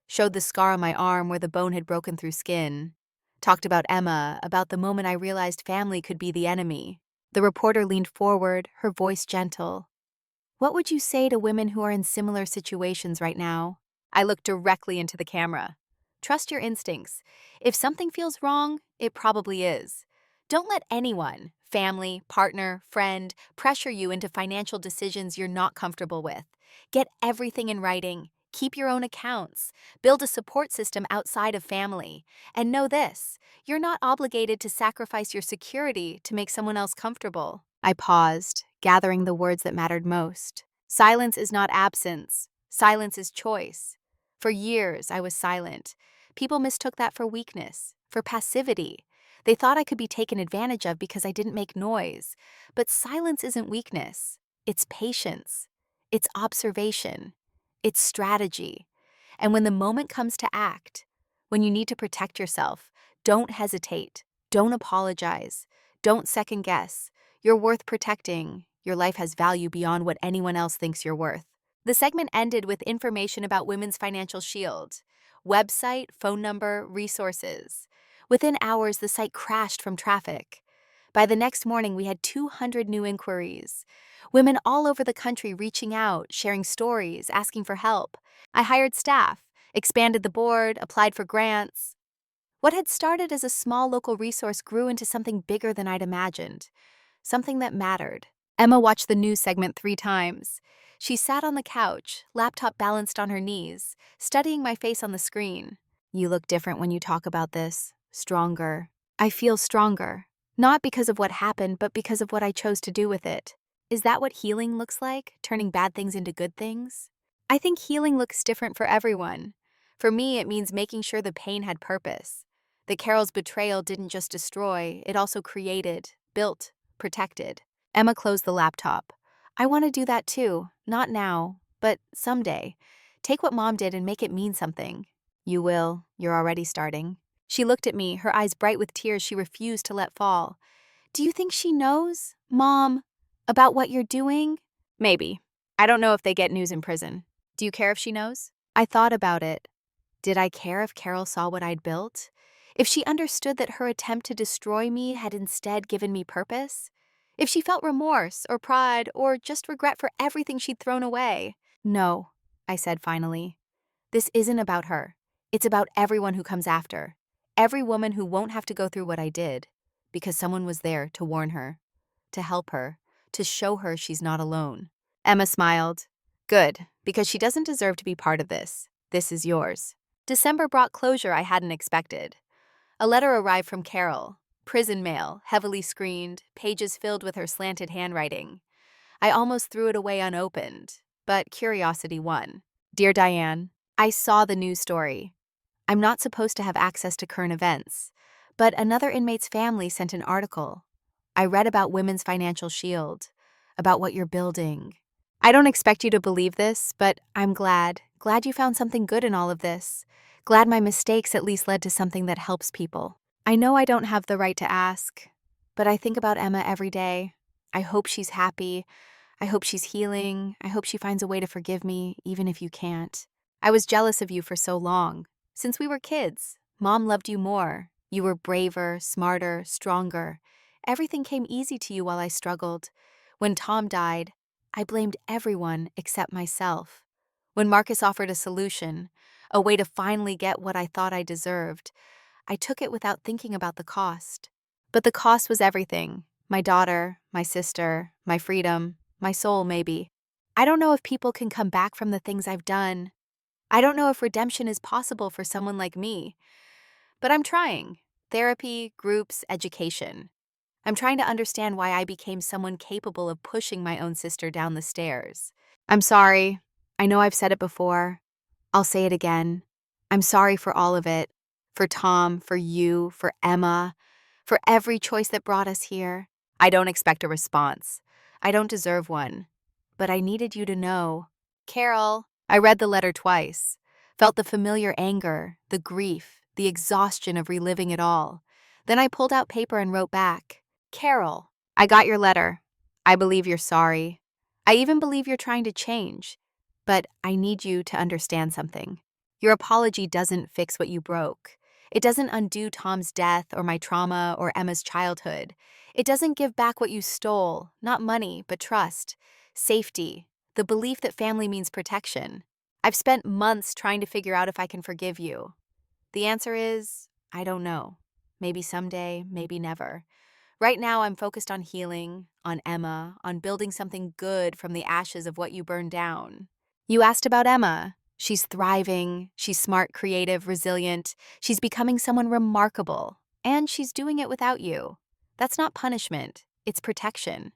showed the scar on my arm where the bone had broken through skin, talked about Emma, about the moment I realized family could be the enemy. The reporter leaned forward, her voice gentle. What would you say to women who are in similar situations right now? I looked directly into the camera. Trust your instincts. If something feels wrong, it probably is. Don't let anyone, family, partner, friend, pressure you into financial decisions you're not comfortable with. Get everything in writing. Keep your own accounts. Build a support system outside of family. And know this, you're not obligated to sacrifice your security to make someone else comfortable. I paused, gathering the words that mattered most. Silence is not absence. Silence is choice. For years, I was silent. People mistook that for weakness, for passivity. They thought I could be taken advantage of because I didn't make noise. But silence isn't weakness. It's patience. It's observation. It's strategy. And when the moment comes to act, when you need to protect yourself, don't hesitate. Don't apologize. Don't second guess. You're worth protecting. Your life has value beyond what anyone else thinks you're worth. The segment ended with information about Women's Financial Shield. Website, phone number, resources. Within hours, the site crashed from traffic. By the next morning, we had 200 new inquiries. Women all over the country reaching out, sharing stories, asking for help. I hired staff, expanded the board, applied for grants. What had started as a small local resource grew into something bigger than I'd imagined. Something that mattered. Emma watched the news segment 3 times. She sat on the couch, laptop balanced on her knees, studying my face on the screen. You look different when you talk about this. Stronger. I feel stronger. Not because of what happened, but because of what I chose to do with it. Is that what healing looks like? Turning bad things into good things? I think healing looks different for everyone. For me, it means making sure the pain had purpose. That Carol's betrayal didn't just destroy, it also created, built, protected. Emma closed the laptop. I want to do that too. Not now, but someday. Take what Mom did and make it mean something. You will. You're already starting. She looked at me, her eyes bright with tears she refused to let fall. Do you think she knows, Mom, about what you're doing? Maybe. I don't know if they get news in prison. Do you care if she knows? I thought about it. Did I care if Carol saw what I'd built? If she understood that her attempt to destroy me had instead given me purpose? If she felt remorse or pride or just regret for everything she'd thrown away? No, I said finally. This isn't about her. It's about everyone who comes after. Every woman who won't have to go through what I did, because someone was there to warn her, to help her, to show her she's not alone. Emma smiled. Good, because she doesn't deserve to be part of this. This is yours. December brought closure I hadn't expected. A letter arrived from Carol. Prison mail, heavily screened, pages filled with her slanted handwriting. I almost threw it away unopened, but curiosity won. Dear Diane, I saw the news story. I'm not supposed to have access to current events, but another inmate's family sent an article. I read about Women's Financial Shield, about what you're building. I don't expect you to believe this, but I'm glad. Glad you found something good in all of this. Glad my mistakes at least led to something that helps people. I know I don't have the right to ask, but I think about Emma every day. I hope she's happy. I hope she's healing. I hope she finds a way to forgive me, even if you can't. I was jealous of you for so long. Since we were kids, Mom loved you more. You were braver, smarter, stronger. Everything came easy to you while I struggled. When Tom died, I blamed everyone except myself. When Marcus offered a solution, a way to finally get what I thought I deserved, I took it without thinking about the cost. But the cost was everything. My daughter, my sister, my freedom, my soul, maybe. I don't know if people can come back from the things I've done. I don't know if redemption is possible for someone like me. But I'm trying. Therapy, groups, education. I'm trying to understand why I became someone capable of pushing my own sister down the stairs. I'm sorry. I know I've said it before. I'll say it again. I'm sorry for all of it. For Tom, for you, for Emma, for every choice that brought us here. I don't expect a response. I don't deserve one. But I needed you to know. Carol. I read the letter twice. Felt the familiar anger, the grief, the exhaustion of reliving it all. Then I pulled out paper and wrote back. Carol, I got your letter. I believe you're sorry. I even believe you're trying to change. But I need you to understand something. Your apology doesn't fix what you broke. It doesn't undo Tom's death or my trauma or Emma's childhood. It doesn't give back what you stole, not money, but trust, safety, the belief that family means protection. I've spent months trying to figure out if I can forgive you. The answer is, I don't know. Maybe someday, maybe never. Right now, I'm focused on healing, on Emma, on building something good from the ashes of what you burned down. You asked about Emma. She's thriving, she's smart, creative, resilient. She's becoming someone remarkable, and she's doing it without you. That's not punishment, it's protection.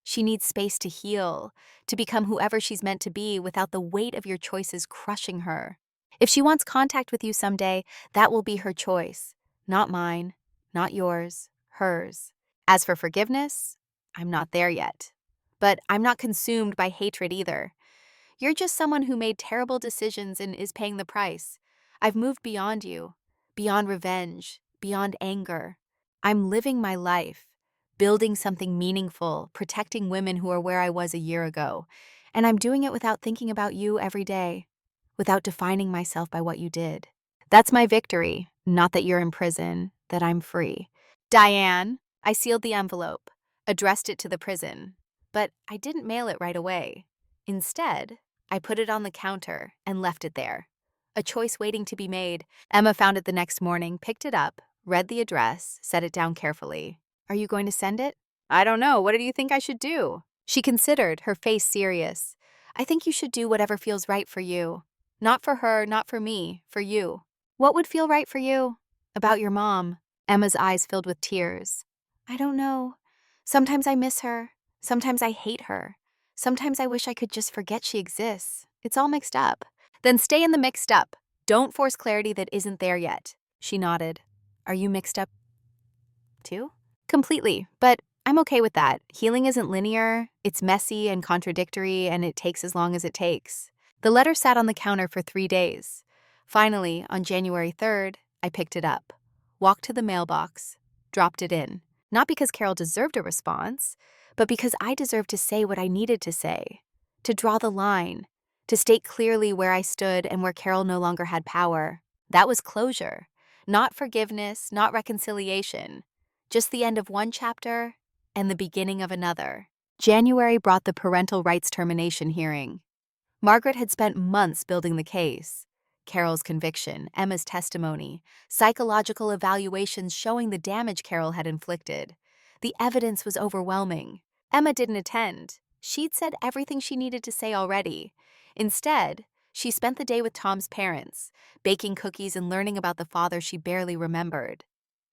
She needs space to heal, to become whoever she's meant to be without the weight of your choices crushing her. If she wants contact with you someday, that will be her choice. Not mine, not yours, hers. As for forgiveness, I'm not there yet. But I'm not consumed by hatred either. You're just someone who made terrible decisions and is paying the price. I've moved beyond you, beyond revenge, beyond anger. I'm living my life, building something meaningful, protecting women who are where I was a year ago. And I'm doing it without thinking about you every day, without defining myself by what you did. That's my victory, not that you're in prison, that I'm free. Diane, I sealed the envelope, addressed it to the prison, but I didn't mail it right away. Instead, I put it on the counter and left it there. A choice waiting to be made. Emma found it the next morning, picked it up, read the address, set it down carefully. Are you going to send it? I don't know. What do you think I should do? She considered, her face serious. I think you should do whatever feels right for you. Not for her, not for me, for you. What would feel right for you? About your mom. Emma's eyes filled with tears. I don't know. Sometimes I miss her. Sometimes I hate her. Sometimes I wish I could just forget she exists. It's all mixed up. Then stay in the mixed up. Don't force clarity that isn't there yet. She nodded. Are you mixed up too? Completely, but I'm okay with that. Healing isn't linear, it's messy and contradictory, and it takes as long as it takes. The letter sat on the counter for 3 days. Finally, on January 3rd, I picked it up, walked to the mailbox, dropped it in. Not because Carol deserved a response, but because I deserved to say what I needed to say, to draw the line, to state clearly where I stood and where Carol no longer had power. That was closure, not forgiveness, not reconciliation. Just the end of one chapter and the beginning of another. January brought the parental rights termination hearing. Margaret had spent months building the case. Carol's conviction, Emma's testimony, psychological evaluations showing the damage Carol had inflicted. The evidence was overwhelming. Emma didn't attend. She'd said everything she needed to say already. Instead, she spent the day with Tom's parents, baking cookies and learning about the father she barely remembered.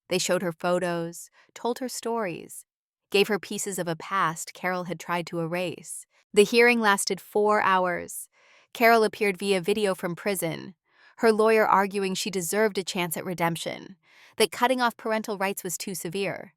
They showed her photos, told her stories, gave her pieces of a past Carol had tried to erase. The hearing lasted 4 hours. Carol appeared via video from prison, her lawyer arguing she deserved a chance at redemption, that cutting off parental rights was too severe.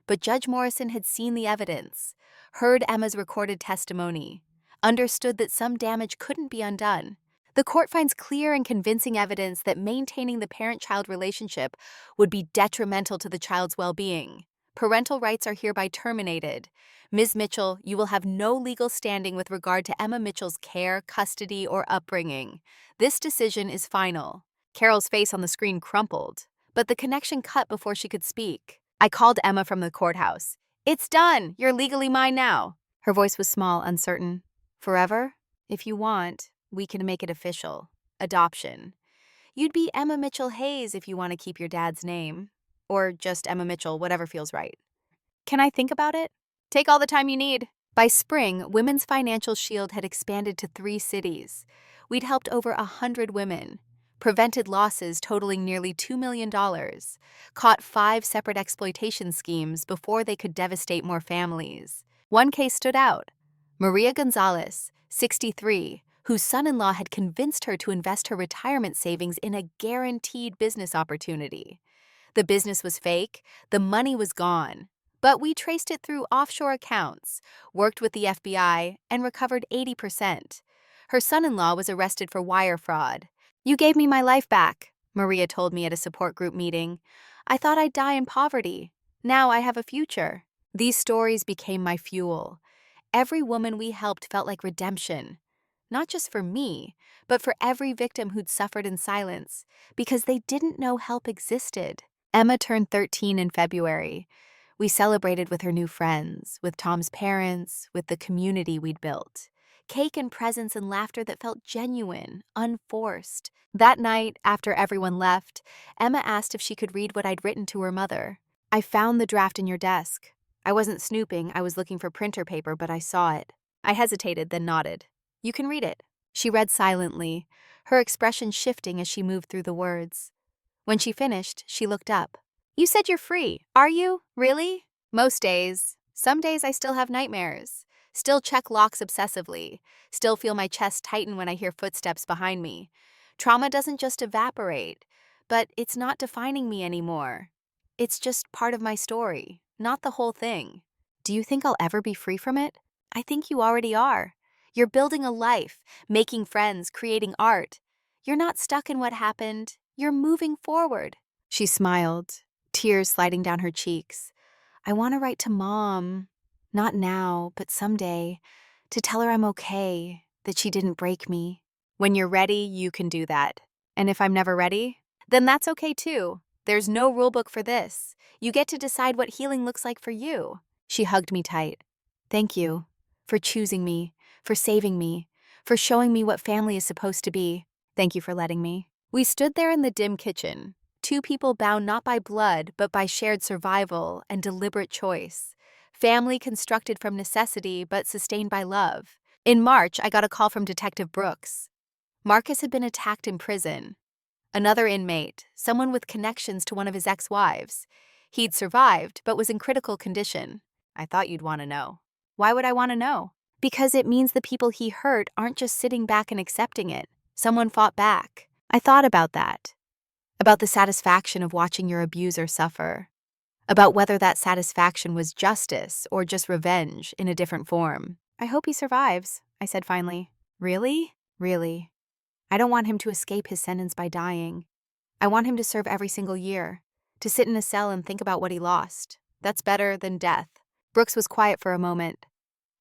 But Judge Morrison had seen the evidence, heard Emma's recorded testimony, understood that some damage couldn't be undone. The court finds clear and convincing evidence that maintaining the parent-child relationship would be detrimental to the child's well-being. Parental rights are hereby terminated. Ms. Mitchell, you will have no legal standing with regard to Emma Mitchell's care, custody, or upbringing. This decision is final. Carol's face on the screen crumpled, but the connection cut before she could speak. I called Emma from the courthouse. "It's done! You're legally mine now." Her voice was small, uncertain. "Forever? If you want, we can make it official. Adoption. You'd be Emma Mitchell Hayes if you want to keep your dad's name. Or just Emma Mitchell, whatever feels right. Can I think about it?" "Take all the time you need." By spring, Women's Financial Shield had expanded to 3 cities. We'd helped over 100 women, prevented losses totaling nearly $2 million, caught 5 separate exploitation schemes before they could devastate more families. One case stood out. Maria Gonzalez, 63, whose son-in-law had convinced her to invest her retirement savings in a guaranteed business opportunity. The business was fake, the money was gone, but we traced it through offshore accounts, worked with the FBI, and recovered 80%. Her son-in-law was arrested for wire fraud. "You gave me my life back," Maria told me at a support group meeting. "I thought I'd die in poverty. Now I have a future." These stories became my fuel. Every woman we helped felt like redemption. Not just for me, but for every victim who'd suffered in silence, because they didn't know help existed. Emma turned 13 in February. We celebrated with her new friends, with Tom's parents, with the community we'd built. Cake and presents and laughter that felt genuine, unforced. That night, after everyone left, Emma asked if she could read what I'd written to her mother. "I found the draft in your desk. I wasn't snooping, I was looking for printer paper, but I saw it." I hesitated, then nodded. "You can read it." She read silently, her expression shifting as she moved through the words. When she finished, she looked up. "You said you're free. Are you? Really?" "Most days. Some days I still have nightmares. Still check locks obsessively. Still feel my chest tighten when I hear footsteps behind me. Trauma doesn't just evaporate, but it's not defining me anymore. It's just part of my story, not the whole thing." "Do you think I'll ever be free from it?" "I think you already are. You're building a life, making friends, creating art. You're not stuck in what happened. You're moving forward." She smiled, tears sliding down her cheeks. "I want to write to Mom. Not now, but someday. To tell her I'm okay, that she didn't break me." "When you're ready, you can do that. And if I'm never ready, then that's okay too. There's no rulebook for this. You get to decide what healing looks like for you." She hugged me tight. "Thank you for choosing me, for saving me, for showing me what family is supposed to be. Thank you for letting me." We stood there in the dim kitchen, 2 people bound not by blood, but by shared survival and deliberate choice. Family constructed from necessity, but sustained by love. In March, I got a call from Detective Brooks. Marcus had been attacked in prison. Another inmate, someone with connections to one of his ex-wives. He'd survived, but was in critical condition. "I thought you'd want to know." "Why would I want to know?" "Because it means the people he hurt aren't just sitting back and accepting it. Someone fought back." I thought about that. About the satisfaction of watching your abuser suffer. About whether that satisfaction was justice or just revenge in a different form. "I hope he survives," I said finally. "Really?" "Really. I don't want him to escape his sentence by dying. I want him to serve every single year, to sit in a cell and think about what he lost. That's better than death." Brooks was quiet for a moment.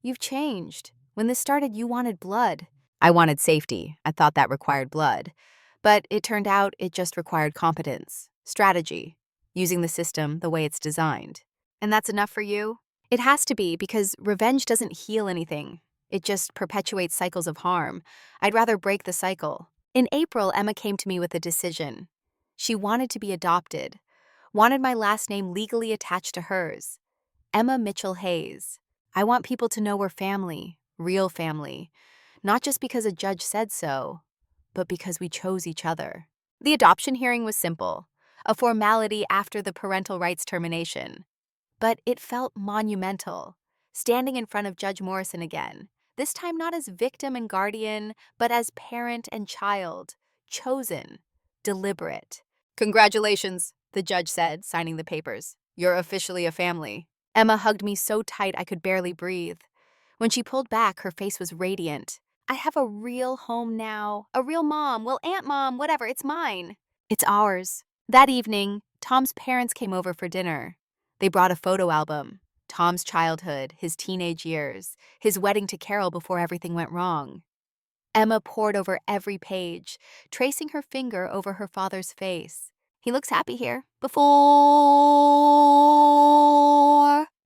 "You've changed. When this started, you wanted blood." "I wanted safety. I thought that required blood. But it turned out it just required competence, strategy, using the system the way it's designed." "And that's enough for you?" "It has to be, because revenge doesn't heal anything. It just perpetuates cycles of harm. I'd rather break the cycle." In April, Emma came to me with a decision. She wanted to be adopted, wanted my last name legally attached to hers. Emma Mitchell Hayes. I want people to know we're family, real family, not just because a judge said so, but because we chose each other. The adoption hearing was simple. a formality after the parental rights termination. But it felt monumental, standing in front of Judge Morrison again, this time not as victim and guardian, but as parent and child, chosen, deliberate. "Congratulations," the judge said, signing the papers. "You're officially a family." Emma hugged me so tight I could barely breathe. When she pulled back, her face was radiant. "I have a real home now, a real mom, well, Aunt Mom, whatever, it's mine." "It's ours." That evening, Tom's parents came over for dinner. They brought a photo album, Tom's childhood, his teenage years, his wedding to Carol before everything went wrong. Emma pored over every page, tracing her finger over her father's face. "He looks happy here. Before."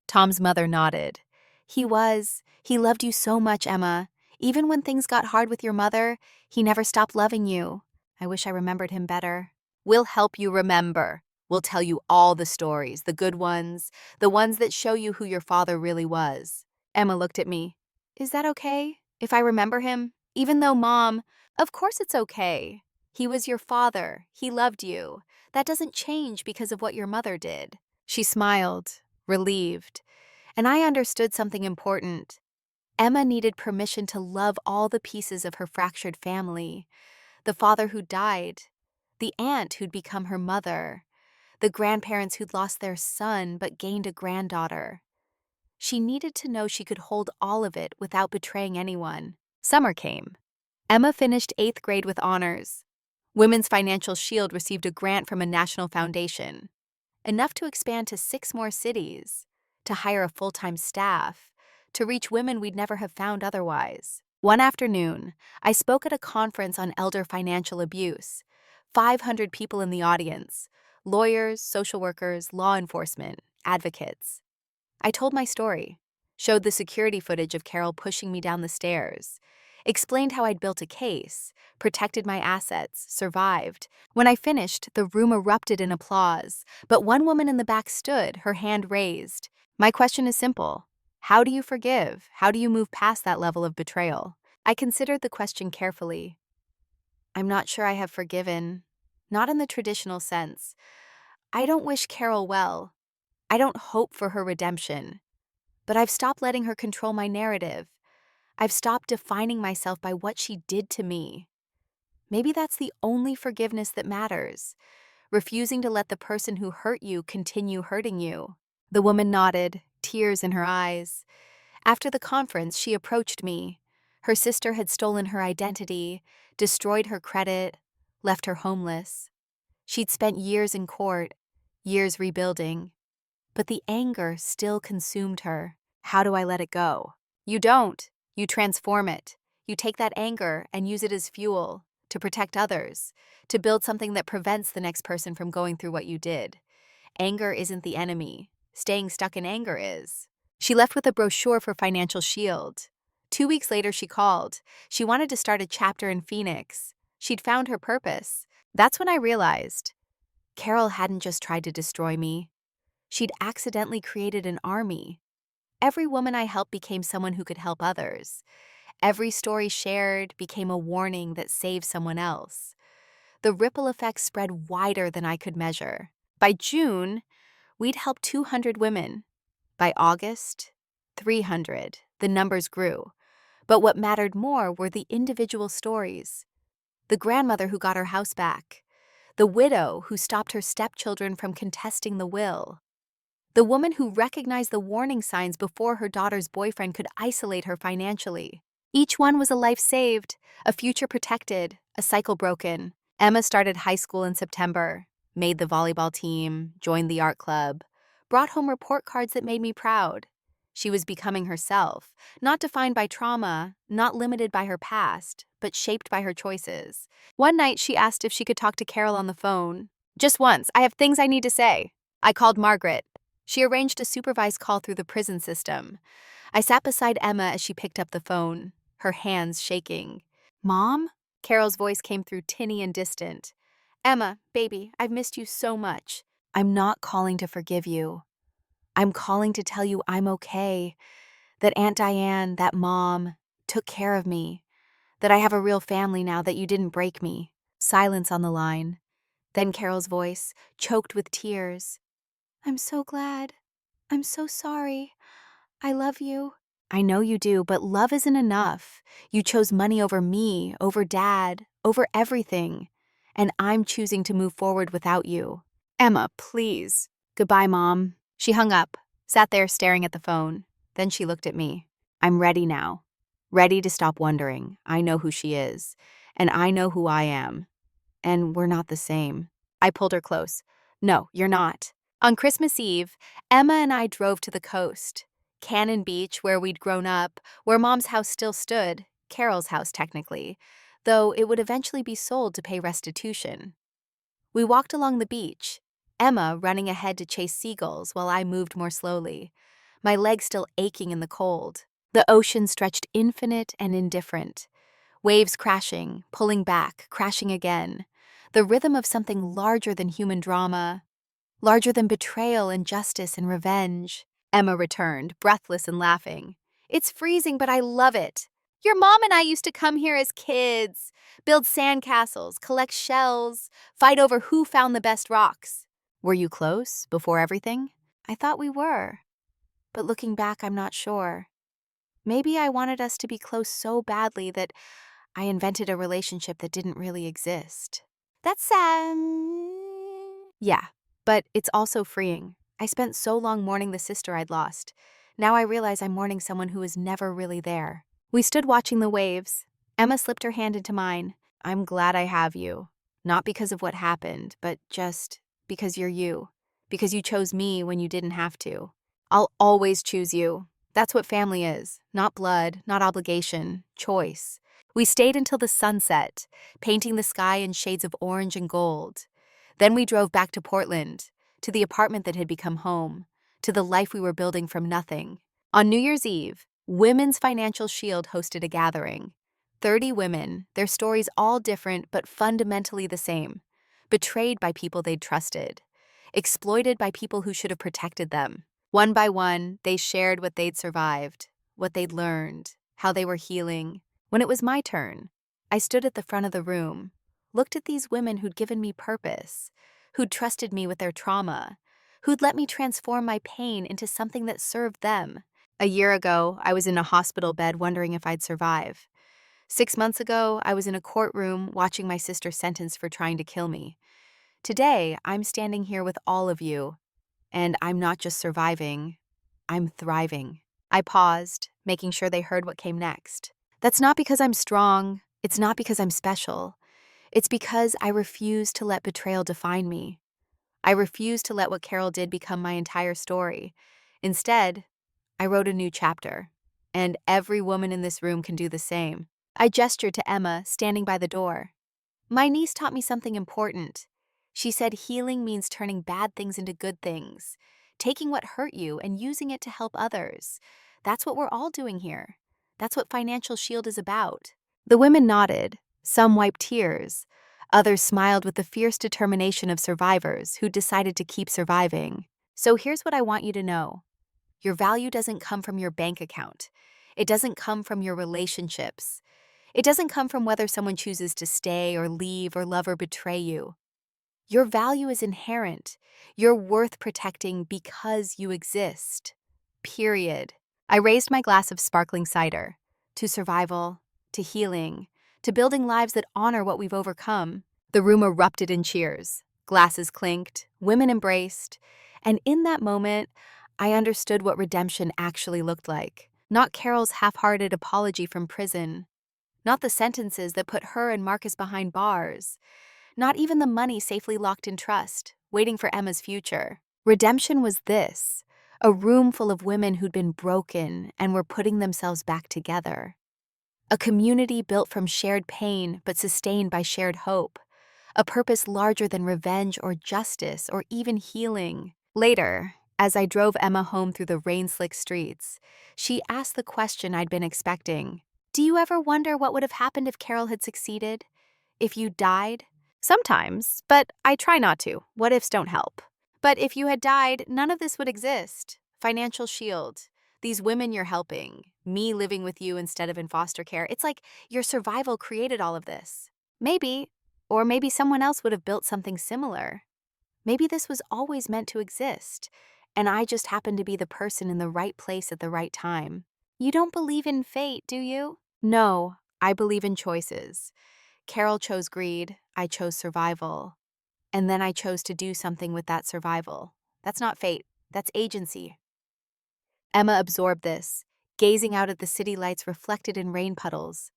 Tom's mother nodded. "He was. He loved you so much, Emma. Even when things got hard with your mother, he never stopped loving you. I wish I remembered him better." "We'll help you remember. We'll tell you all the stories, the good ones, the ones that show you who your father really was." Emma looked at me. "Is that okay? If I remember him? Even though, Mom, of course it's okay. He was your father. He loved you. That doesn't change because of what your mother did." She smiled, relieved, and I understood something important. Emma needed permission to love all the pieces of her fractured family. The father who died, the aunt who'd become her mother, the grandparents who'd lost their son but gained a granddaughter. She needed to know she could hold all of it without betraying anyone. Summer came. Emma finished 8th grade with honors. Women's Financial Shield received a grant from a national foundation, enough to expand to 6 more cities, to hire a full-time staff, to reach women we'd never have found otherwise. One afternoon, I spoke at a conference on elder financial abuse. 500 people in the audience, lawyers, social workers, law enforcement, advocates. I told my story, showed the security footage of Carol pushing me down the stairs, explained how I'd built a case, protected my assets, survived. When I finished, the room erupted in applause, but one woman in the back stood, her hand raised. My question is simple. How do you forgive? How do you move past that level of betrayal? I considered the question carefully. I'm not sure I have forgiven, not in the traditional sense. I don't wish Carol well. I don't hope for her redemption. But I've stopped letting her control my narrative. I've stopped defining myself by what she did to me. Maybe that's the only forgiveness that matters, refusing to let the person who hurt you continue hurting you. The woman nodded, tears in her eyes. After the conference, she approached me. Her sister had stolen her identity, destroyed her credit, left her homeless. She'd spent years in court, years rebuilding. But the anger still consumed her. How do I let it go? You don't. You transform it. You take that anger and use it as fuel to protect others, to build something that prevents the next person from going through what you did. Anger isn't the enemy. Staying stuck in anger is. She left with a brochure for Financial Shield. 2 weeks later, she called. She wanted to start a chapter in Phoenix. She'd found her purpose. That's when I realized Carol hadn't just tried to destroy me. She'd accidentally created an army. Every woman I helped became someone who could help others. Every story shared became a warning that saved someone else. The ripple effect spread wider than I could measure. By June, we'd helped 200 women. By August, 300. The numbers grew. But what mattered more were the individual stories. The grandmother who got her house back. The widow who stopped her stepchildren from contesting the will. The woman who recognized the warning signs before her daughter's boyfriend could isolate her financially. Each one was a life saved, a future protected, a cycle broken. Emma started high school in September, made the volleyball team, joined the art club, brought home report cards that made me proud. She was becoming herself, not defined by trauma, not limited by her past, but shaped by her choices. One night, she asked if she could talk to Carol on the phone. "Just once, I have things I need to say." I called Margaret. She arranged a supervised call through the prison system. I sat beside Emma as she picked up the phone, her hands shaking. "Mom?" Carol's voice came through tinny and distant. "Emma, baby, I've missed you so much." "I'm not calling to forgive you. I'm calling to tell you I'm okay, that Aunt Diane, that mom, took care of me, that I have a real family now, that you didn't break me." Silence on the line. Then Carol's voice, choked with tears. I'm so glad. I'm so sorry. I love you. I know you do, but love isn't enough. You chose money over me, over Dad, over everything. And I'm choosing to move forward without you. Emma, please. Goodbye, Mom. She hung up, sat there staring at the phone. Then she looked at me. I'm ready now. Ready to stop wondering. I know who she is. And I know who I am. And we're not the same. I pulled her close. No, you're not. On Christmas Eve, Emma and I drove to the coast. Cannon Beach, where we'd grown up, where Mom's house still stood, Carol's house technically, though it would eventually be sold to pay restitution. We walked along the beach, Emma running ahead to chase seagulls while I moved more slowly, my legs still aching in the cold. The ocean stretched infinite and indifferent, waves crashing, pulling back, crashing again, the rhythm of something larger than human drama, larger than betrayal, injustice, and revenge. Emma returned, breathless and laughing. It's freezing, but I love it. Your mom and I used to come here as kids, build sandcastles, collect shells, fight over who found the best rocks. Were you close before everything? I thought we were. But looking back, I'm not sure. Maybe I wanted us to be close so badly that I invented a relationship that didn't really exist. That's sad. Yeah, but it's also freeing. I spent so long mourning the sister I'd lost. Now I realize I'm mourning someone who was never really there. We stood watching the waves. Emma slipped her hand into mine. I'm glad I have you. Not because of what happened, but just because you're you. Because you chose me when you didn't have to. I'll always choose you. That's what family is. Not blood, not obligation, choice. We stayed until the sunset, painting the sky in shades of orange and gold. Then we drove back to Portland, to the apartment that had become home, to the life we were building from nothing. On New Year's Eve, Women's Financial Shield hosted a gathering. 30 women, their stories all different but fundamentally the same. Betrayed by people they'd trusted. Exploited by people who should have protected them. One by one, they shared what they'd survived, what they'd learned, how they were healing. When it was my turn, I stood at the front of the room, looked at these women who'd given me purpose, who'd trusted me with their trauma, who'd let me transform my pain into something that served them. A year ago, I was in a hospital bed wondering if I'd survive. 6 months ago, I was in a courtroom watching my sister sentenced for trying to kill me. Today, I'm standing here with all of you, and I'm not just surviving, I'm thriving. I paused, making sure they heard what came next. That's not because I'm strong. It's not because I'm special. It's because I refuse to let betrayal define me. I refuse to let what Carol did become my entire story. Instead, I wrote a new chapter. And every woman in this room can do the same. I gestured to Emma, standing by the door. My niece taught me something important. She said healing means turning bad things into good things, taking what hurt you and using it to help others. That's what we're all doing here. That's what Financial Shield is about. The women nodded. Some wiped tears. Others smiled with the fierce determination of survivors who decided to keep surviving. So here's what I want you to know. Your value doesn't come from your bank account. It doesn't come from your relationships. It doesn't come from whether someone chooses to stay or leave or love or betray you. Your value is inherent. You're worth protecting because you exist. Period. I raised my glass of sparkling cider. To survival, to healing, to building lives that honor what we've overcome. The room erupted in cheers. Glasses clinked, women embraced, and in that moment, I understood what redemption actually looked like. Not Carol's half-hearted apology from prison. Not the sentences that put her and Marcus behind bars. Not even the money safely locked in trust, waiting for Emma's future. Redemption was this, a room full of women who'd been broken and were putting themselves back together. A community built from shared pain but sustained by shared hope. A purpose larger than revenge or justice or even healing. Later, as I drove Emma home through the rain-slick streets, she asked the question I'd been expecting. Do you ever wonder what would have happened if Carol had succeeded? If you died? Sometimes, but I try not to. What ifs don't help. But if you had died, none of this would exist. Financial Shield, these women you're helping, me living with you instead of in foster care. It's like your survival created all of this. Maybe, Or maybe someone else would have built something similar. Maybe this was always meant to exist, and I just happened to be the person in the right place at the right time. You don't believe in fate, do you? No, I believe in choices. Carol chose greed, I chose survival. And then I chose to do something with that survival. That's not fate, that's agency. Emma absorbed this, gazing out at the city lights reflected in rain puddles.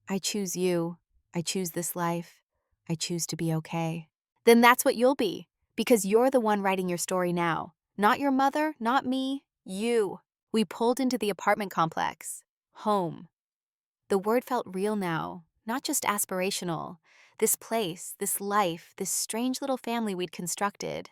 I choose you. I choose this life. I choose to be okay. Then that's what you'll be, because you're the one writing your story now. Not your mother, not me, you. We pulled into the apartment complex. Home. The word felt real now, not just aspirational. This place, this life, this strange little family we'd constructed.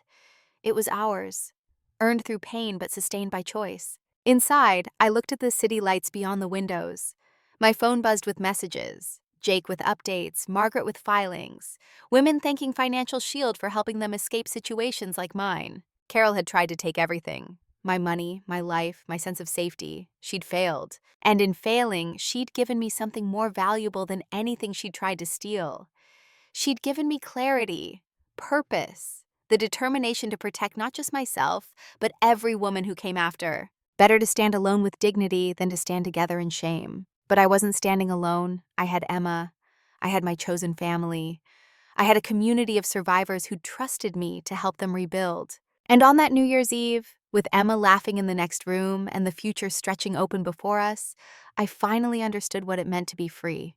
It was ours, earned through pain but sustained by choice. Inside, I looked at the city lights beyond the windows. My phone buzzed with messages. Jake with updates, Margaret with filings, women thanking Financial Shield for helping them escape situations like mine. Carol had tried to take everything. My money, my life, my sense of safety. She'd failed. And in failing, she'd given me something more valuable than anything she'd tried to steal. She'd given me clarity, purpose, the determination to protect not just myself, but every woman who came after. Better to stand alone with dignity than to stand together in shame. But I wasn't standing alone. I had Emma. I had my chosen family. I had a community of survivors who trusted me to help them rebuild. And on that New Year's Eve, with Emma laughing in the next room and the future stretching open before us, I finally understood what it meant to be free.